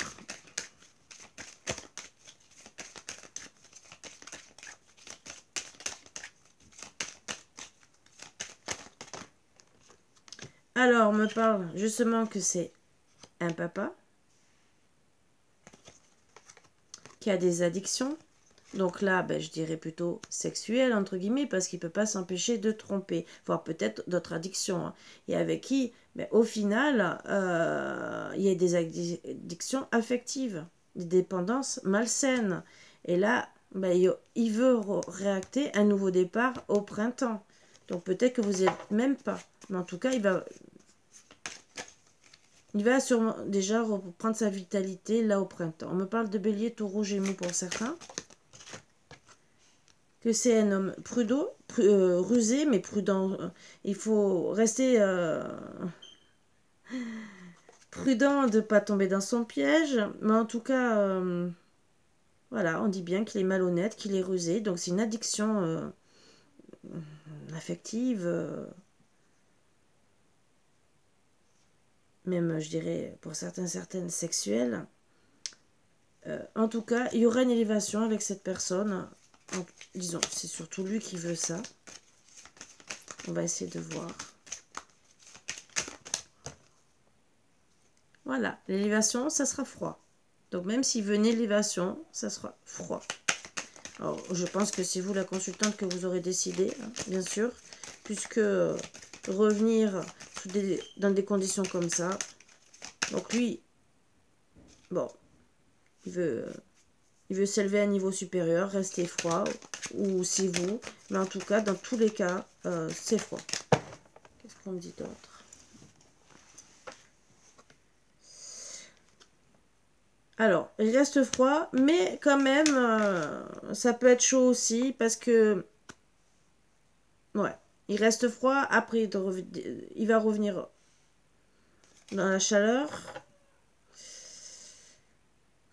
Alors, on me parle justement que c'est un papa qui a des addictions. Donc là, ben, je dirais plutôt sexuelles, entre guillemets, parce qu'il ne peut pas s'empêcher de tromper, voire peut-être d'autres addictions. Hein. Et avec qui, ben, au final, il y a des addictions affectives, des dépendances malsaines. Et là, ben, il veut réacter un nouveau départ au printemps. Donc peut-être que vous n'êtes même pas. Mais en tout cas, il va sûrement déjà reprendre sa vitalité là au printemps. On me parle de bélier, taureau, gémeaux pour certains. Que c'est un homme rusé, mais prudent. Il faut rester prudent de ne pas tomber dans son piège. Mais en tout cas, voilà, on dit bien qu'il est malhonnête, qu'il est rusé. Donc c'est une addiction affective. Même, je dirais, pour certaines sexuelles. En tout cas, il y aura une élévation avec cette personne. Donc, disons, c'est surtout lui qui veut ça. On va essayer de voir. Voilà, l'élévation, ça sera froid. Donc, même s'il veut une élévation, ça sera froid. Alors, je pense que c'est vous, la consultante, que vous aurez décidé, hein, bien sûr. Puisque revenir dans des conditions comme ça. Donc, lui, bon, il veut s'élever à un niveau supérieur, rester froid. Ou c'est vous. Mais en tout cas, dans tous les cas, c'est froid. Qu'est-ce qu'on me dit d'autre? Alors, il reste froid, mais quand même, ça peut être chaud aussi, parce que, ouais, il reste froid, après il va revenir dans la chaleur.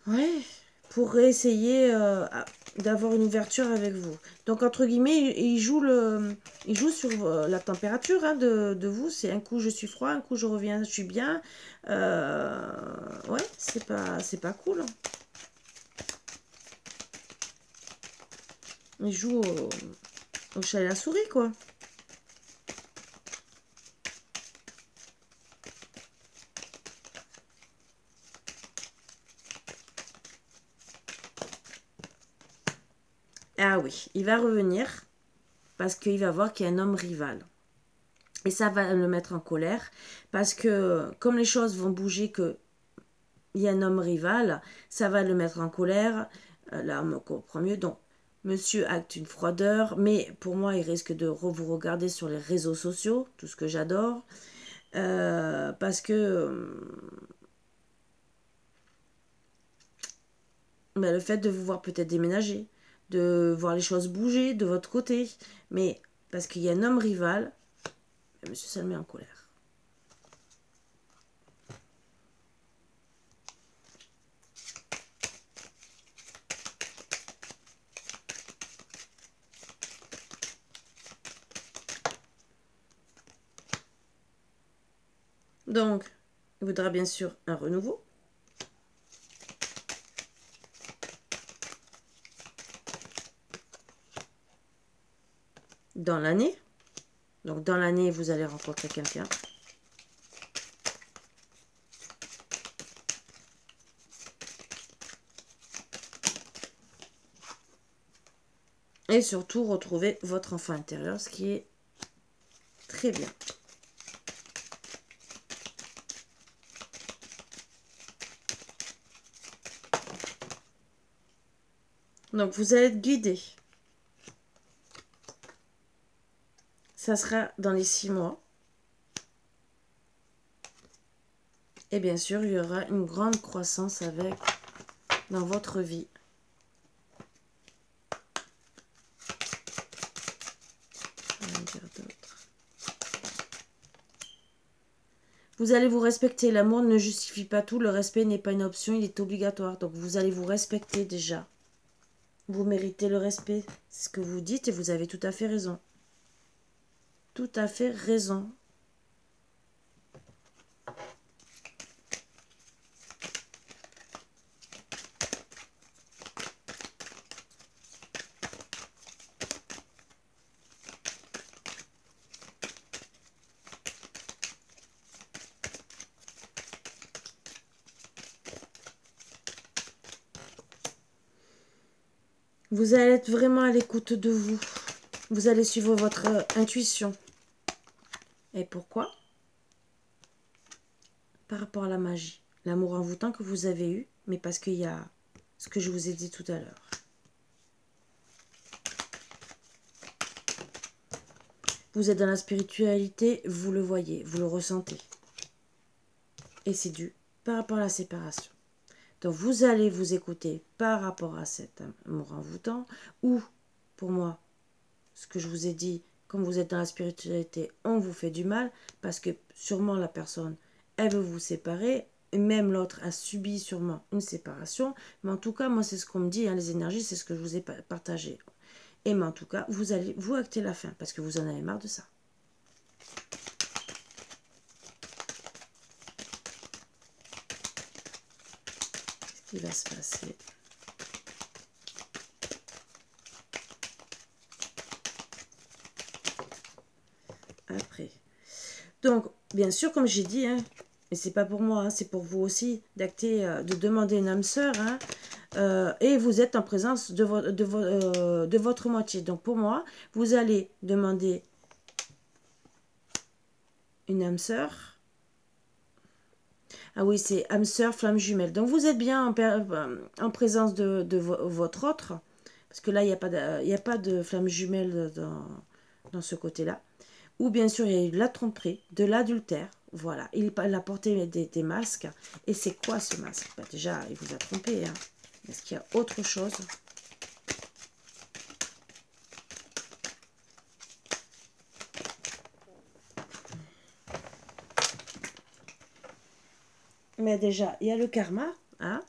Ouais, pour réessayer d'avoir une ouverture avec vous. Donc, entre guillemets, il joue sur la température hein, de vous. C'est un coup je suis froid, un coup je reviens, je suis bien. Ouais, c'est pas cool. Hein. Il joue au chat et la souris, quoi. Ah oui, il va revenir parce qu'il va voir qu'il y a un homme rival. Et ça va le mettre en colère parce que comme les choses vont bouger, qu'il y a un homme rival, ça va le mettre en colère. Là, on me comprend mieux. Donc, monsieur acte une froideur, mais pour moi, il risque de vous regarder sur les réseaux sociaux, tout ce que j'adore. Parce que le fait de vous voir peut-être déménager, de voir les choses bouger de votre côté, mais parce qu'il y a un homme rival, monsieur, ça le met en colère. Donc, il voudra bien sûr un renouveau. Dans l'année. Donc, dans l'année, vous allez rencontrer quelqu'un. Et surtout, retrouver votre enfant intérieur, ce qui est très bien. Donc, vous allez être guidé. Ça sera dans les 6 mois. Et bien sûr, il y aura une grande croissance dans votre vie. Vous allez vous respecter. L'amour ne justifie pas tout. Le respect n'est pas une option, il est obligatoire. Donc, vous allez vous respecter déjà. Vous méritez le respect. C'est ce que vous dites et vous avez tout à fait raison. Tout à fait raison. Vous allez être vraiment à l'écoute de vous. Vous allez suivre votre intuition. Et pourquoi? Par rapport à la magie. L'amour envoûtant que vous avez eu, mais parce qu'il y a ce que je vous ai dit tout à l'heure. Vous êtes dans la spiritualité, vous le voyez, vous le ressentez. Et c'est dû par rapport à la séparation. Donc vous allez vous écouter par rapport à cet amour envoûtant, ou pour moi, ce que je vous ai dit, quand vous êtes dans la spiritualité, on vous fait du mal, parce que sûrement la personne, elle veut vous séparer, et même l'autre a subi sûrement une séparation, mais en tout cas, moi c'est ce qu'on me dit, hein, les énergies, c'est ce que je vous ai partagé. Et mais en tout cas, vous allez vous acter la fin, parce que vous en avez marre de ça. Qu'est-ce qui va se passer ? Après. Donc, bien sûr, comme j'ai dit, hein, et c'est pas pour moi, hein, c'est pour vous aussi, d'acter, de demander une âme sœur, hein, et vous êtes en présence de votre moitié. Donc pour moi, vous allez demander une âme sœur. Ah oui, c'est âme sœur, flamme jumelle. Donc vous êtes bien en présence de votre autre, parce que là, il n'y a pas de flamme jumelle dans ce côté-là. Ou bien sûr, il y a eu de la tromperie, de l'adultère. Voilà, il a porté des masques. Et c'est quoi ce masque? Bah, déjà, il vous a trompé. Hein. Est-ce qu'il y a autre chose? Mais déjà, il y a le karma. Hein.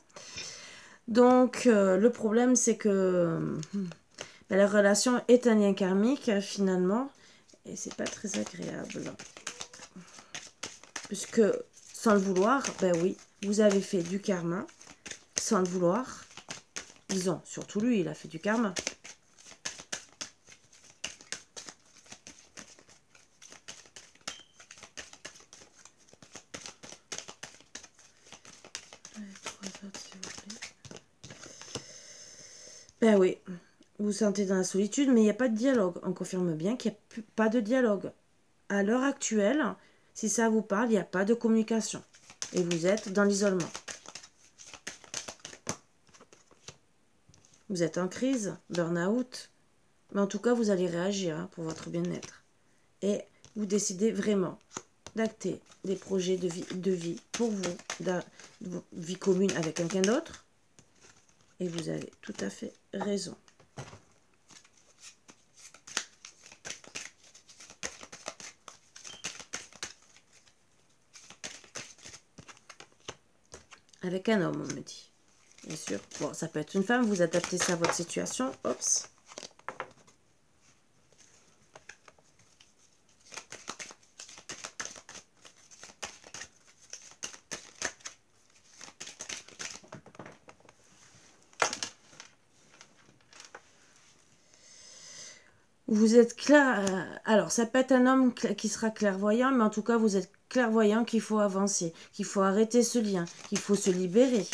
Donc, le problème, c'est que la relation est un lien karmique, finalement. Et c'est pas très agréable. Puisque, sans le vouloir, ben oui, vous avez fait du karma. Sans le vouloir. Disons, surtout lui, il a fait du karma. Ben oui, vous vous sentez dans la solitude, mais il n'y a pas de dialogue. On confirme bien qu'il n'y a pas de dialogue. À l'heure actuelle, si ça vous parle, il n'y a pas de communication. Et vous êtes dans l'isolement. Vous êtes en crise, burn-out. Mais en tout cas, vous allez réagir hein, pour votre bien-être. Et vous décidez vraiment d'acter des projets de vie pour vous, de vie commune avec quelqu'un d'autre. Et vous avez tout à fait raison. Avec un homme, on me dit. Bien sûr. Bon, ça peut être une femme, vous adaptez ça à votre situation. Oups. Vous êtes clair. Alors, ça peut être un homme qui sera clairvoyant, mais en tout cas, vous êtes clairvoyant qu'il faut avancer, qu'il faut arrêter ce lien, qu'il faut se libérer.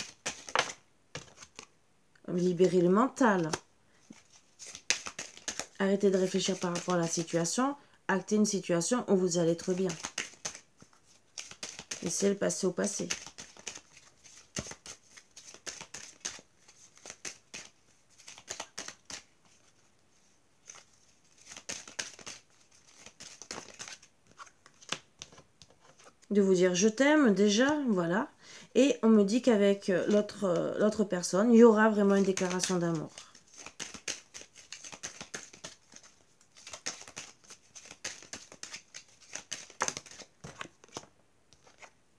Libérer le mental. Arrêtez de réfléchir par rapport à la situation. Actez une situation où vous allez être bien. Laissez le passé au passé. De vous dire je t'aime déjà, voilà. Et on me dit qu'avec l'autre personne, il y aura vraiment une déclaration d'amour.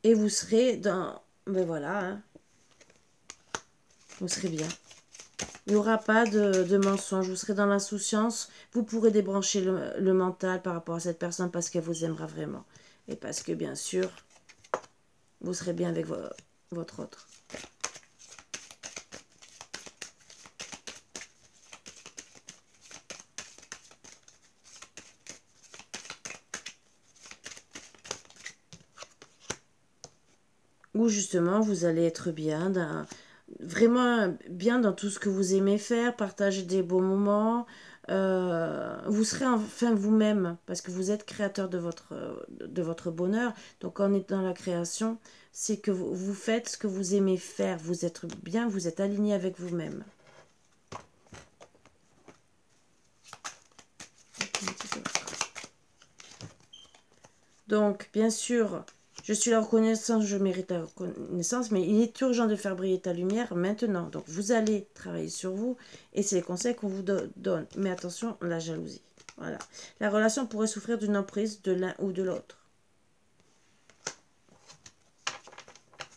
Et vous serez dans... Ben voilà, hein. Vous serez bien. Il n'y aura pas de mensonge, vous serez dans l'insouciance. Vous pourrez débrancher le mental par rapport à cette personne parce qu'elle vous aimera vraiment. Et parce que, bien sûr, vous serez bien avec votre autre. Ou justement, vous allez être bien, vraiment bien dans tout ce que vous aimez faire, partager des beaux moments. Vous serez enfin vous-même, parce que vous êtes créateur de votre bonheur. Donc, on est dans la création, c'est que vous faites ce que vous aimez faire. Vous êtes bien, vous êtes aligné avec vous-même. Donc, bien sûr, je suis la reconnaissance, je mérite la reconnaissance, mais il est urgent de faire briller ta lumière maintenant. Donc, vous allez travailler sur vous et c'est les conseils qu'on vous donne. Mais attention, la jalousie. Voilà. La relation pourrait souffrir d'une emprise de l'un ou de l'autre.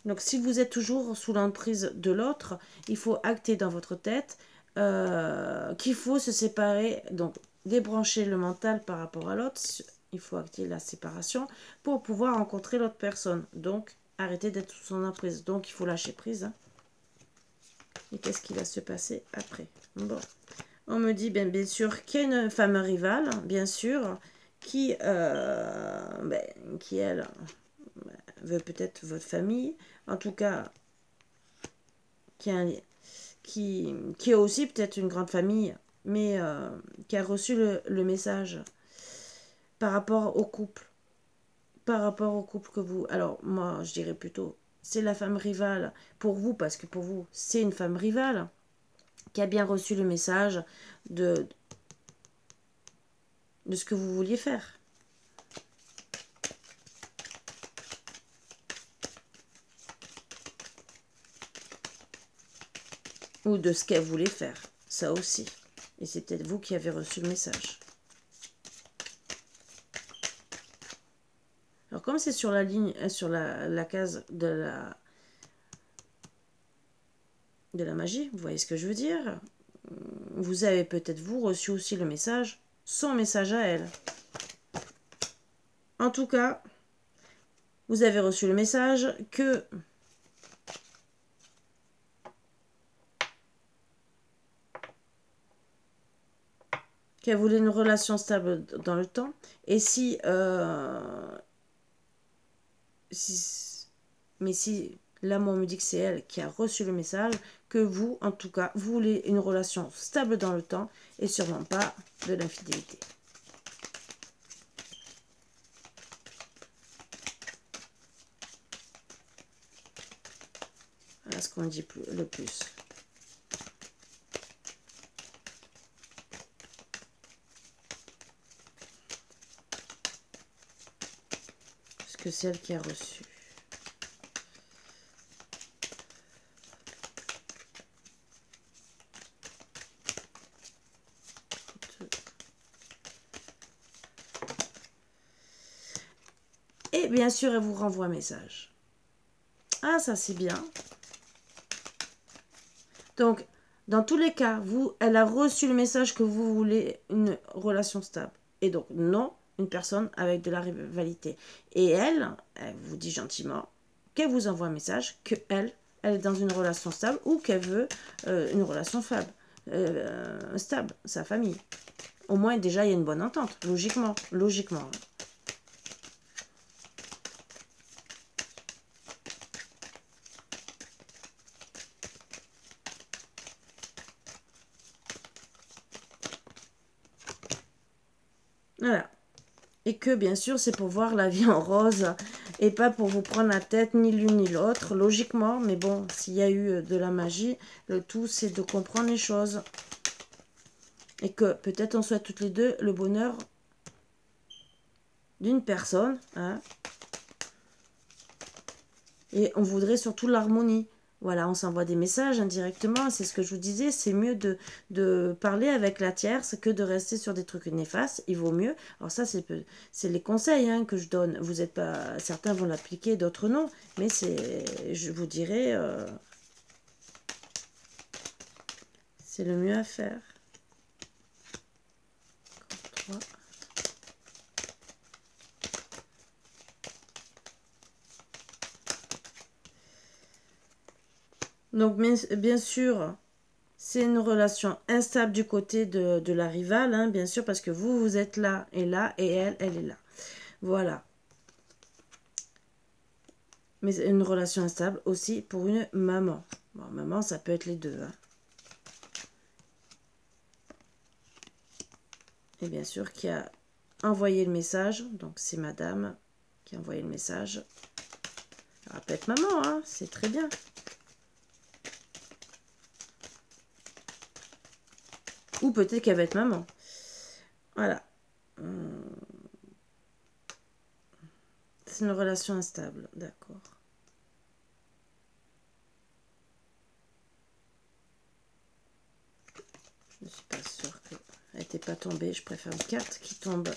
Donc, si vous êtes toujours sous l'emprise de l'autre, il faut acter dans votre tête qu'il faut se séparer, donc débrancher le mental par rapport à l'autre. Il faut acter la séparation pour pouvoir rencontrer l'autre personne. Donc, arrêter d'être sous son emprise. Donc, il faut lâcher prise. Hein. Et qu'est-ce qui va se passer après? Bon, on me dit bien sûr qu'il y a une femme rivale, bien sûr, qui elle, veut peut-être votre famille, en tout cas, qui a aussi peut-être une grande famille, mais qui a reçu le message par rapport au couple. Par rapport au couple que vous... Alors, moi, je dirais plutôt, c'est la femme rivale pour vous, parce que pour vous, c'est une femme rivale qui a bien reçu le message de ce que vous vouliez faire. Ou de ce qu'elle voulait faire. Ça aussi. Et c'est peut-être vous qui avez reçu le message. Alors comme c'est sur la ligne, sur la case de la magie, vous voyez ce que je veux dire? Vous avez peut-être vous reçu aussi le message, son message à elle. En tout cas, vous avez reçu le message qu'elle voulait une relation stable dans le temps. Et mais si l'amour me dit que c'est elle qui a reçu le message, que vous, en tout cas, vous voulez une relation stable dans le temps et sûrement pas de l'infidélité. Voilà ce qu'on dit le plus. Parce que c'est elle qui a reçu. Et bien sûr, elle vous renvoie un message. Ah, ça c'est bien. Donc, dans tous les cas, elle a reçu le message que vous voulez une relation stable. Et donc, non, une personne avec de la rivalité. Et elle vous dit gentiment qu'elle vous envoie un message qu'elle est dans une relation stable ou qu'elle veut une relation stable, sa famille. Au moins, déjà, il y a une bonne entente, logiquement. Logiquement. Voilà. Et que, bien sûr, c'est pour voir la vie en rose et pas pour vous prendre la tête, ni l'une ni l'autre, logiquement. Mais bon, s'il y a eu de la magie, le tout, c'est de comprendre les choses. Et que peut-être on souhaite toutes les deux le bonheur d'une personne. Hein, et on voudrait surtout l'harmonie. Voilà, on s'envoie des messages indirectement, c'est ce que je vous disais, c'est mieux de parler avec la tierce que de rester sur des trucs néfastes, il vaut mieux. Alors ça, c'est les conseils hein, que je donne, vous êtes pas, certains vont l'appliquer, d'autres non, mais je vous dirais, c'est le mieux à faire. 3. Donc, bien sûr, c'est une relation instable du côté de la rivale, hein, bien sûr, parce que vous êtes là, et elle est là. Voilà. Mais une relation instable aussi pour une maman. Bon, maman, ça peut être les deux. Hein. Et bien sûr, qui a envoyé le message. Donc, c'est madame qui a envoyé le message. Ça peut être maman, hein, c'est très bien. Ou peut-être qu'elle va être maman. Voilà. C'est une relation instable, d'accord. Je ne suis pas sûre qu'elle n'était pas tombée. Je préfère une carte qui tombe.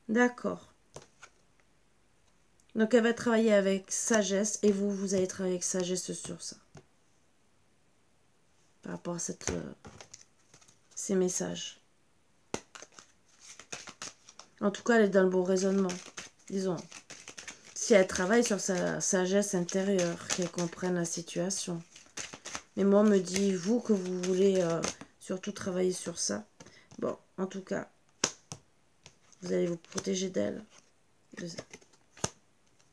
D'accord. Donc, elle va travailler avec sagesse et vous allez travailler avec sagesse sur ça. Par rapport à ces messages. En tout cas, elle est dans le bon raisonnement. Disons, si elle travaille sur sa sagesse intérieure, qu'elle comprenne la situation. Mais moi, me dit, vous, que vous voulez surtout travailler sur ça. Bon, en tout cas, vous allez vous protéger d'elle,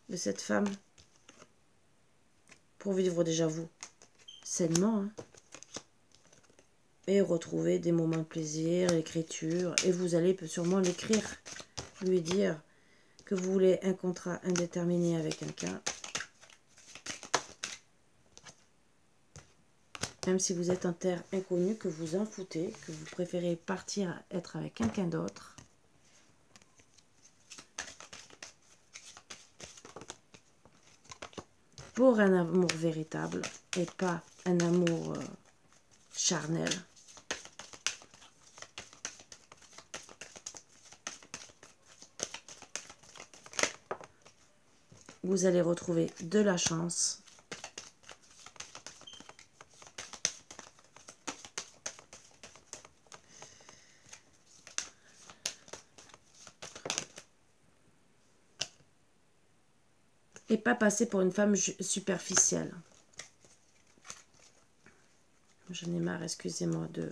de cette femme, pour vivre déjà vous, sainement, hein. Et retrouver des moments de plaisir, l'écriture, et vous allez sûrement l'écrire, lui dire que vous voulez un contrat indéterminé avec quelqu'un. Même si vous êtes en terre inconnue, que vous en foutez, que vous préférez partir, être avec quelqu'un d'autre. Pour un amour véritable et pas un amour charnel. Vous allez retrouver de la chance. Et pas passer pour une femme superficielle. J'en ai marre, excusez-moi de...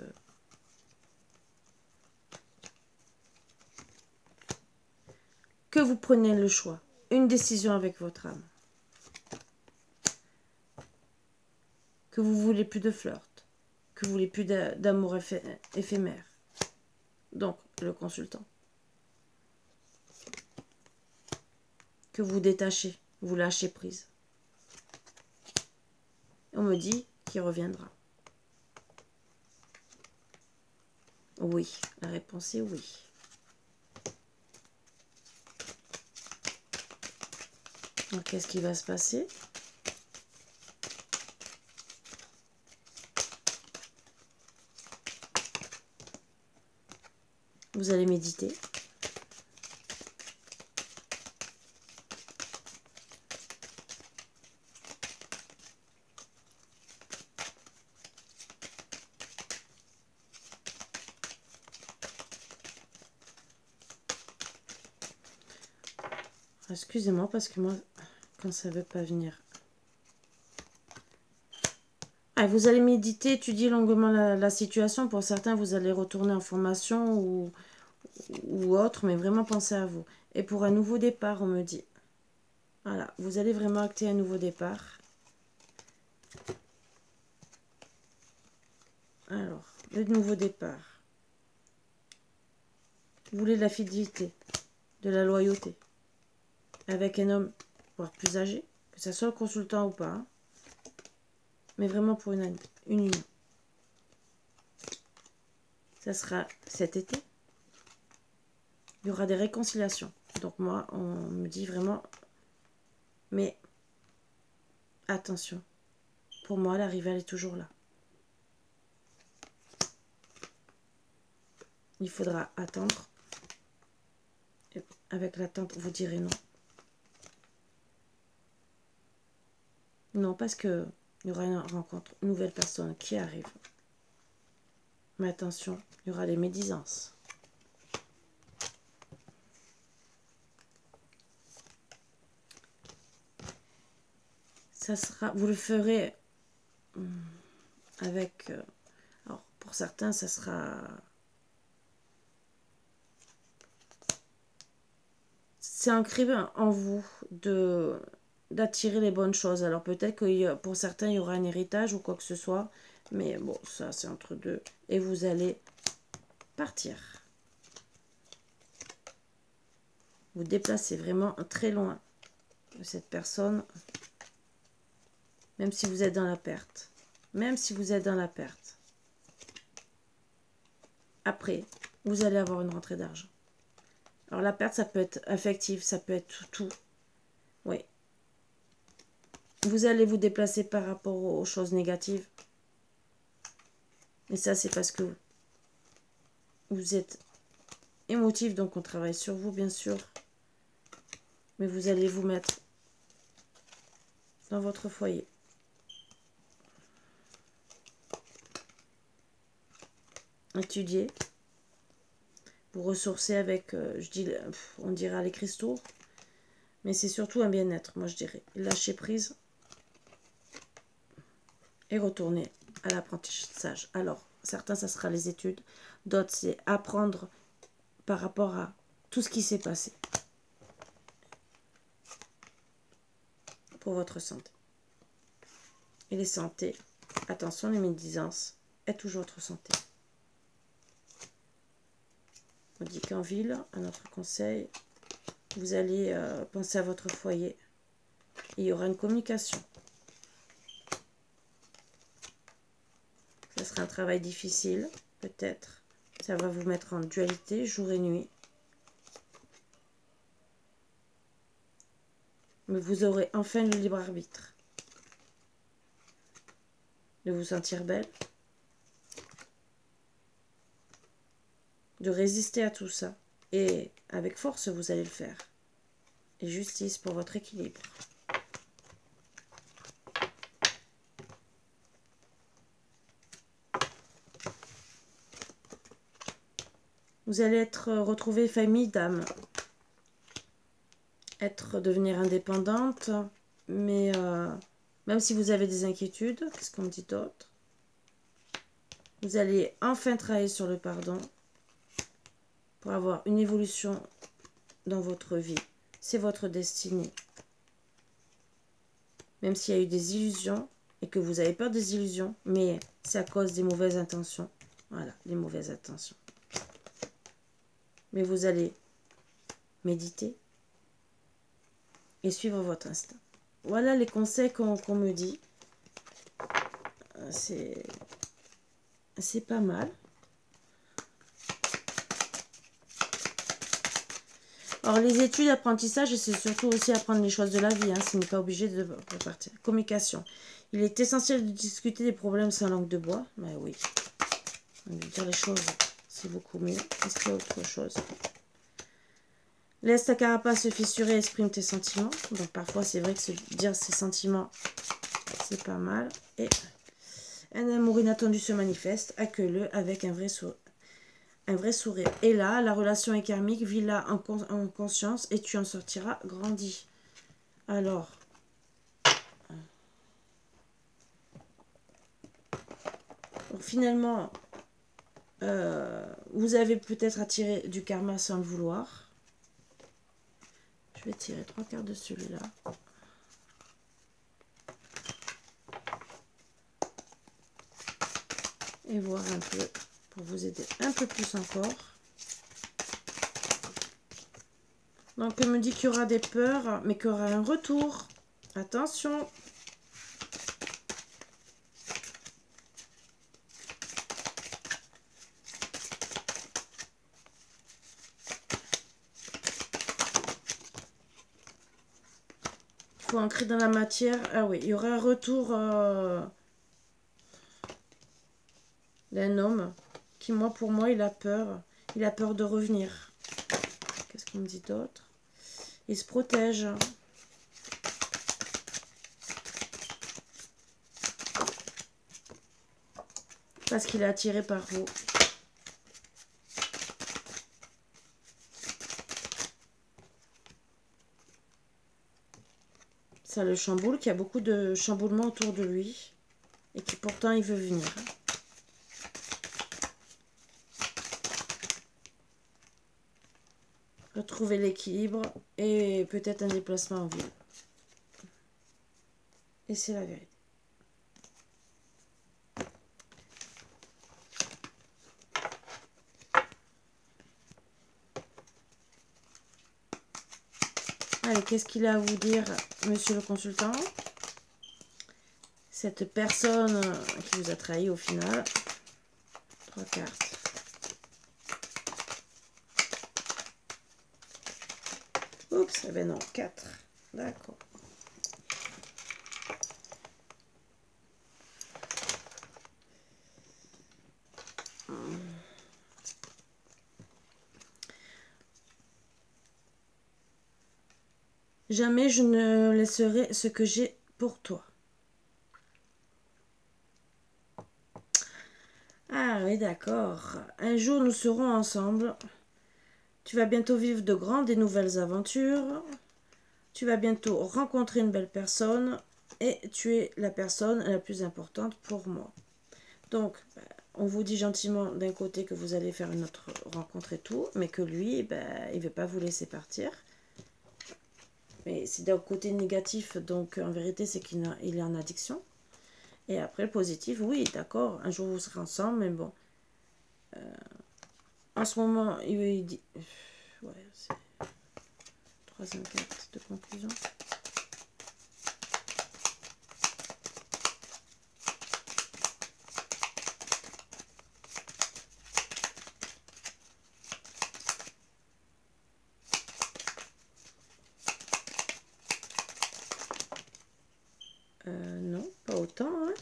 Que vous preniez le choix, une décision avec votre âme. Que vous voulez plus de flirt, que vous voulez plus d'amour éphémère. Donc, le consultant. Que vous détachez, vous lâchez prise. On me dit qu'il reviendra. Oui, la réponse est oui. Donc, qu'est-ce qui va se passer? Vous allez méditer. Excusez-moi parce que moi, quand ça ne veut pas venir. Ah, vous allez méditer, étudier longuement la situation. Pour certains, vous allez retourner en formation ou autre, mais vraiment pensez à vous. Et pour un nouveau départ, on me dit. Voilà, vous allez vraiment acter un nouveau départ. Alors, le nouveau départ. Vous voulez de la fidélité, de la loyauté. Avec un homme, voire plus âgé, que ce soit le consultant ou pas. Hein, mais vraiment pour une union. Ça sera cet été. Il y aura des réconciliations. Donc moi, on me dit vraiment, mais attention, pour moi, l'arrivée, elle est toujours là. Il faudra attendre. Et avec l'attente, vous direz non. Non, parce que il y aura une rencontre, une nouvelle personne qui arrive. Mais attention, il y aura des médisances. Ça sera, vous le ferez avec... alors, pour certains, ça sera... C'est ancré en vous d'attirer les bonnes choses. Alors, peut-être que pour certains, il y aura un héritage ou quoi que ce soit. Mais bon, ça, c'est entre deux. Et vous allez partir. Vous déplacez vraiment très loin de cette personne. Même si vous êtes dans la perte. Même si vous êtes dans la perte. Après, vous allez avoir une rentrée d'argent. Alors la perte, ça peut être affective, ça peut être tout. Oui. Vous allez vous déplacer par rapport aux choses négatives. Et ça, c'est parce que vous êtes émotif, donc on travaille sur vous, bien sûr. Mais vous allez vous mettre dans votre foyer. Étudier. Vous ressourcer avec, on dira les cristaux. Mais c'est surtout un bien-être, moi je dirais. Lâcher prise. Et retourner à l'apprentissage. Alors, certains, ça sera les études. D'autres, c'est apprendre par rapport à tout ce qui s'est passé. Pour votre santé. Et les santé, attention, les médisances, est toujours votre santé. On dit qu'en ville, à notre conseil, vous allez penser à votre foyer. Et il y aura une communication. Ça sera un travail difficile, peut-être. Ça va vous mettre en dualité, jour et nuit. Mais vous aurez enfin le libre arbitre. De vous sentir belle. De résister à tout ça. Et avec force, vous allez le faire. Et justice pour votre équilibre. Vous allez retrouver famille d'âme. Devenir indépendante. Mais même si vous avez des inquiétudes, qu'est-ce qu'on me dit d'autre? Vous allez enfin travailler sur le pardon. Pour avoir une évolution dans votre vie. C'est votre destinée. Même s'il y a eu des illusions et que vous avez peur des illusions, mais c'est à cause des mauvaises intentions. Voilà, les mauvaises intentions. Mais vous allez méditer et suivre votre instinct. Voilà les conseils qu'on me dit. C'est pas mal. Alors, les études, apprentissage, c'est surtout aussi apprendre les choses de la vie. Hein, ce n'est pas obligé de partir. Communication. Il est essentiel de discuter des problèmes sans langue de bois. Mais oui. Dire les choses, c'est beaucoup mieux. Est-ce qu'il y a autre chose? Laisse ta carapace se fissurer et exprime tes sentiments. Donc, parfois, c'est vrai que se dire ses sentiments, c'est pas mal. Et un amour inattendu se manifeste. Accueille-le avec un vrai sourire. Un vrai sourire. Et là, la relation est karmique, vis-la en conscience et tu en sortiras grandi. Alors, finalement, vous avez peut-être attiré du karma sans le vouloir. Je vais tirer 3 cartes de celui-là. Et voir un peu, pour vous aider un peu plus encore. Donc, on me dit qu'il y aura des peurs, mais qu'il y aura un retour. Attention. Il faut ancrer dans la matière. Ah oui, il y aura un retour d'un homme qui, pour moi, il a peur. Il a peur de revenir. Qu'est-ce qu'on me dit d'autre? Il se protège. Parce qu'il est attiré par vous. Ça le chamboule, qu'il y a beaucoup de chamboulements autour de lui. Et qui pourtant il veut venir. Retrouver l'équilibre et peut-être un déplacement en ville. Et c'est la vérité. Allez, qu'est-ce qu'il a à vous dire, monsieur le consultant? Cette personne qui vous a trahi au final. 3 cartes. Oups, eh ben non, 4. D'accord. Jamais je ne laisserai ce que j'ai pour toi. Ah oui, d'accord. Un jour, nous serons ensemble. Tu vas bientôt vivre de grandes et nouvelles aventures. Tu vas bientôt rencontrer une belle personne. Et tu es la personne la plus importante pour moi. Donc, on vous dit gentiment d'un côté que vous allez faire une autre rencontre et tout, mais que lui, ben, il ne veut pas vous laisser partir. Mais c'est d'un côté négatif, donc en vérité, c'est qu'il est en addiction. Et après, le positif, oui, d'accord, un jour vous serez ensemble, mais bon. En ce moment, il dit... Ouais, c'est... Troisième carte de conclusion. Non, pas autant, hein.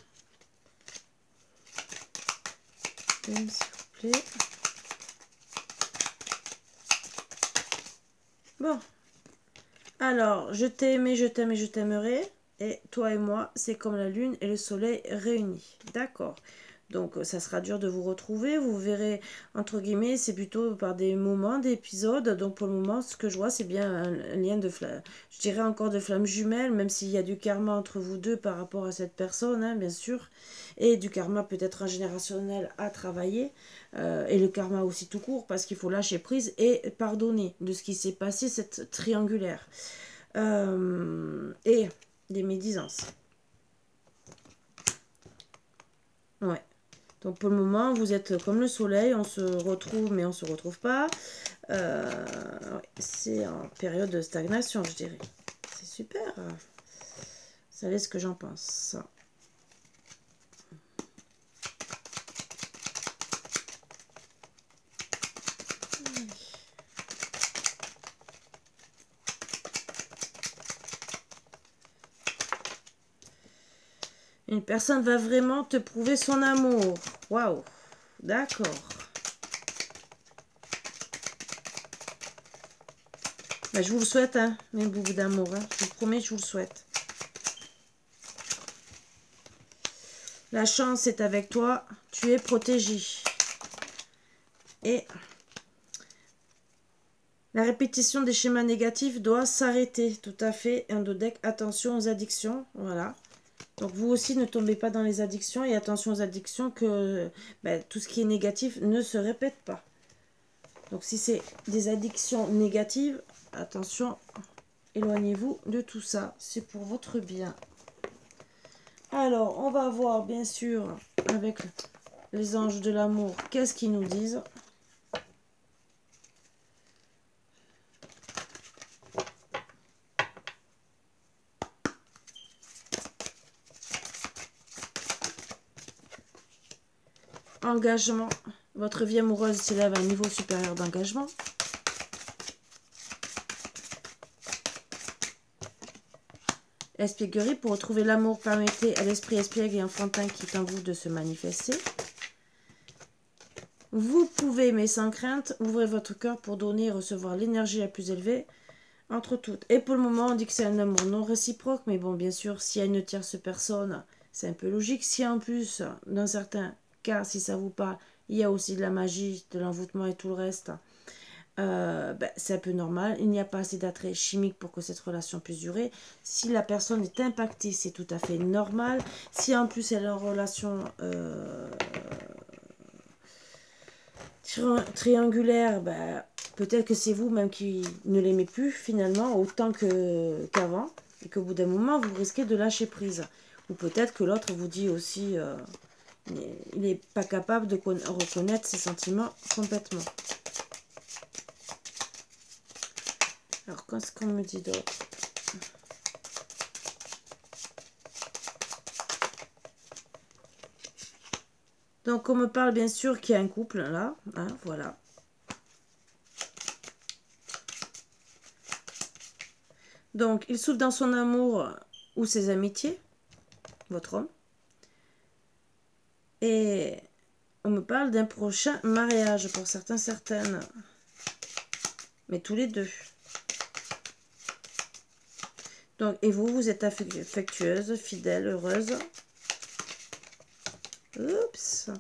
S'il vous plaît. Bon. Alors, je t'ai aimé, je t'aime et je t'aimerai. Et toi et moi, c'est comme la lune et le soleil réunis. D'accord. Donc, ça sera dur de vous retrouver. Vous verrez, entre guillemets, c'est plutôt par des moments, des épisodes. Donc, pour le moment, ce que je vois, c'est bien un lien de flamme. Je dirais encore de flamme jumelle, même s'il y a du karma entre vous deux par rapport à cette personne, hein, bien sûr. Et du karma peut-être générationnel à travailler. Et le karma aussi tout court, parce qu'il faut lâcher prise et pardonner de ce qui s'est passé, cette triangulaire. Et des médisances. Ouais. Donc pour le moment, vous êtes comme le soleil, on se retrouve mais on se retrouve pas. Ouais, c'est en période de stagnation, je dirais. C'est super. Vous savez ce que j'en pense. Une personne va vraiment te prouver son amour. Waouh. D'accord. Ben, je vous le souhaite, hein, mes boubous d'amour. Hein. Je vous promets, je vous le souhaite. La chance est avec toi. Tu es protégé. Et la répétition des schémas négatifs doit s'arrêter. Tout à fait. Endodeck, attention aux addictions. Voilà. Donc vous aussi ne tombez pas dans les addictions. Et attention aux addictions que tout ce qui est négatif ne se répète pas. Donc si c'est des addictions négatives, attention, éloignez-vous de tout ça. C'est pour votre bien. Alors, on va voir bien sûr avec les anges de l'amour, qu'est-ce qu'ils nous disent. Engagement. Votre vie amoureuse s'élève à un niveau supérieur d'engagement. Espièglerie, pour retrouver l'amour, permettez à l'esprit espiègle et enfantin qui est en vous de se manifester. Vous pouvez, mais sans crainte, ouvrir votre cœur pour donner et recevoir l'énergie la plus élevée entre toutes. Et pour le moment, on dit que c'est un amour non réciproque, mais bon, bien sûr, s'il y a une tierce personne, c'est un peu logique. Si en plus, dans certains cas, si ça vous parle, il y a aussi de la magie, de l'envoûtement et tout le reste, c'est un peu normal. Il n'y a pas assez d'attrait chimique pour que cette relation puisse durer. Si la personne est impactée, c'est tout à fait normal. Si en plus elle est en relation triangulaire, peut-être que c'est vous même qui ne l'aimez plus finalement autant qu'avant. Et qu'au bout d'un moment, vous risquez de lâcher prise. Ou peut-être que l'autre vous dit aussi il n'est pas capable de reconnaître ses sentiments complètement. Alors, qu'est-ce qu'on me dit d'autre? Donc, on me parle bien sûr qu'il y a un couple là. Hein, voilà. Donc, il souffre dans son amour ou ses amitiés, votre homme. Et on me parle d'un prochain mariage pour certains, certaines. Mais tous les deux. Donc, et vous, vous êtes affectueuse, fidèle, heureuse. Oups.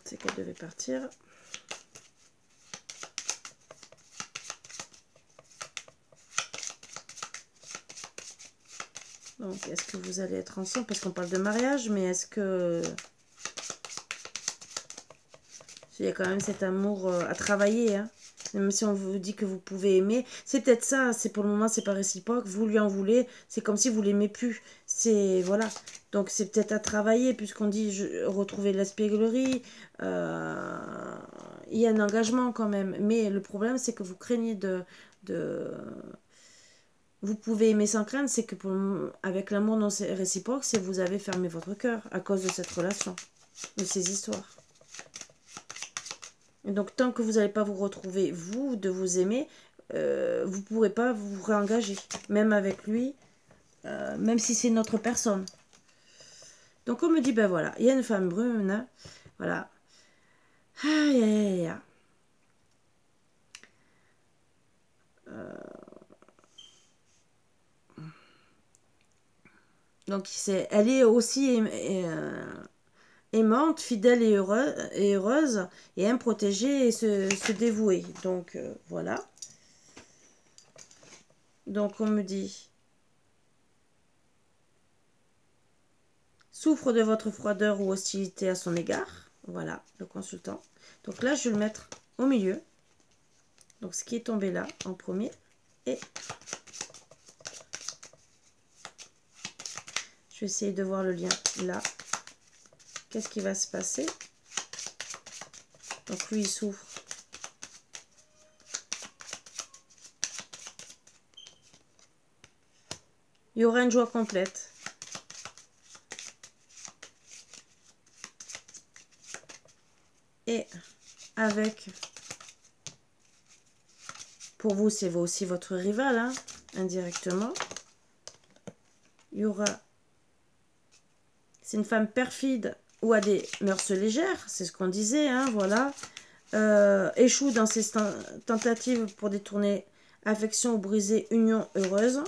C'est qu'elle devait partir. Donc, est-ce que vous allez être ensemble? Parce qu'on parle de mariage, mais est-ce que... Il y a quand même cet amour à travailler, hein. Même si on vous dit que vous pouvez aimer. C'est peut-être ça, c'est pour le moment, c'est pas réciproque. Vous lui en voulez, c'est comme si vous l'aimez plus. C'est... Voilà. Donc, c'est peut-être à travailler, puisqu'on dit retrouver l'espièglerie. Il y a un engagement quand même. Mais le problème, c'est que vous craignez de... Vous pouvez aimer sans crainte, c'est que avec l'amour non réciproque, c'est que vous avez fermé votre cœur à cause de cette relation, de ces histoires. Et donc, tant que vous n'allez pas vous retrouver, vous, de vous aimer, vous ne pourrez pas vous réengager, même avec lui, même si c'est notre personne. Donc, on me dit, ben voilà, il y a une femme brune, hein, voilà. Aïe, aïe, aïe. Donc, elle est aussi aimante, fidèle et heureuse, et aime protéger et se dévouer. Donc, voilà. Donc, on me dit, souffre de votre froideur ou hostilité à son égard. Voilà, le consultant. Donc là, je vais le mettre au milieu. Donc, ce qui est tombé là, en premier. Et je vais essayer de voir le lien là. Qu'est-ce qui va se passer? Donc, lui, il souffre. Il y aura une joie complète. Et avec, pour vous, c'est aussi votre rival, hein, indirectement. Il y aura, c'est une femme perfide ou a des mœurs légères, c'est ce qu'on disait, hein, voilà. Échoue dans ses tentatives pour détourner affection ou briser union heureuse.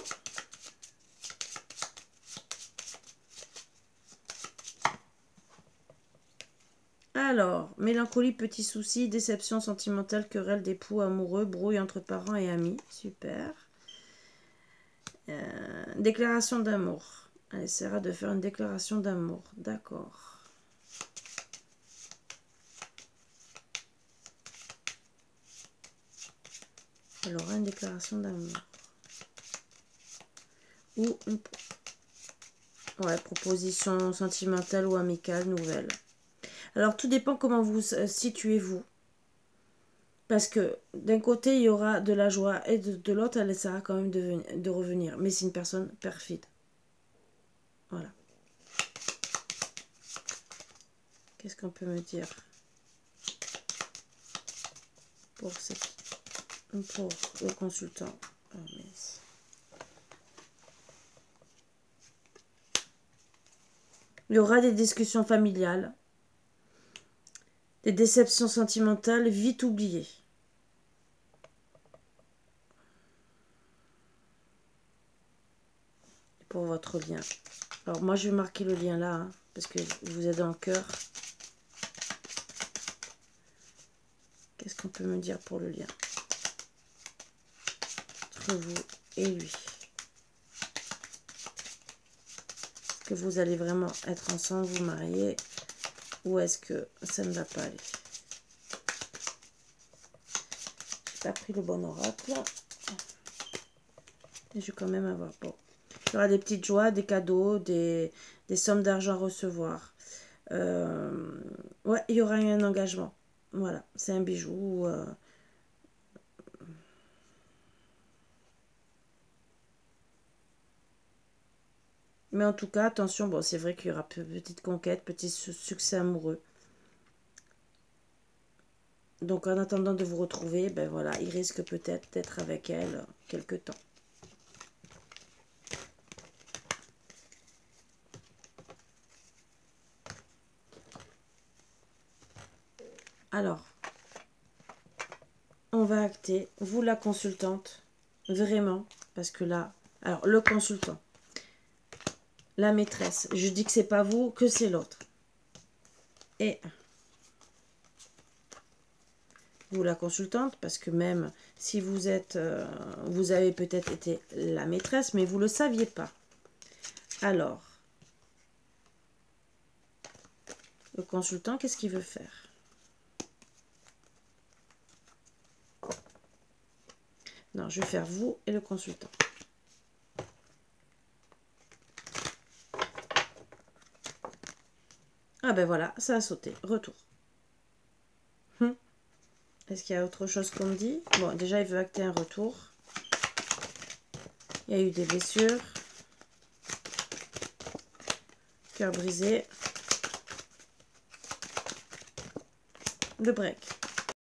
Alors, mélancolie, petits soucis, déception sentimentale, querelle d'époux amoureux, brouille entre parents et amis. Super. Déclaration d'amour. Elle essaiera de faire une déclaration d'amour. D'accord. Elle aura une déclaration d'amour. Ou une proposition sentimentale ou amicale nouvelle. Alors, tout dépend comment vous situez-vous. Parce que d'un côté, il y aura de la joie et de l'autre, elle essaiera quand même de revenir. Mais c'est une personne perfide. Voilà. Qu'est-ce qu'on peut me dire pour le consultant? Oh, mais... Il y aura des discussions familiales, des déceptions sentimentales vite oubliées. Pour votre lien. Alors moi je vais marquer le lien là, hein, parce que vous êtes dans le cœur. Qu'est-ce qu'on peut me dire pour le lien entre vous et lui? Est-ce que vous allez vraiment être ensemble, vous marier, ou est-ce que ça ne va pas aller? J'ai pas pris le bon oracle. Et je vais quand même avoir... Bon. Il y aura des petites joies, des cadeaux, des sommes d'argent à recevoir. Ouais, il y aura un engagement. Voilà, c'est un bijou. Mais en tout cas, attention, bon, c'est vrai qu'il y aura petite conquête, petit succès amoureux. Donc, en attendant de vous retrouver, ben voilà, il risque peut-être d'être avec elle quelque temps. Alors, on va acter, vous la consultante, vraiment, parce que là, alors le consultant, la maîtresse, je dis que c'est pas vous, que c'est l'autre. Et vous la consultante, parce que même si vous êtes, vous avez peut-être été la maîtresse, mais vous ne le saviez pas. Alors, le consultant, qu'est-ce qu'il veut faire? Non, je vais faire vous et le consultant. Ah ben voilà, ça a sauté. Retour. Est-ce qu'il y a autre chose qu'on me dit? Bon, déjà, il veut acter un retour. Il y a eu des blessures. Cœur brisé. Le break.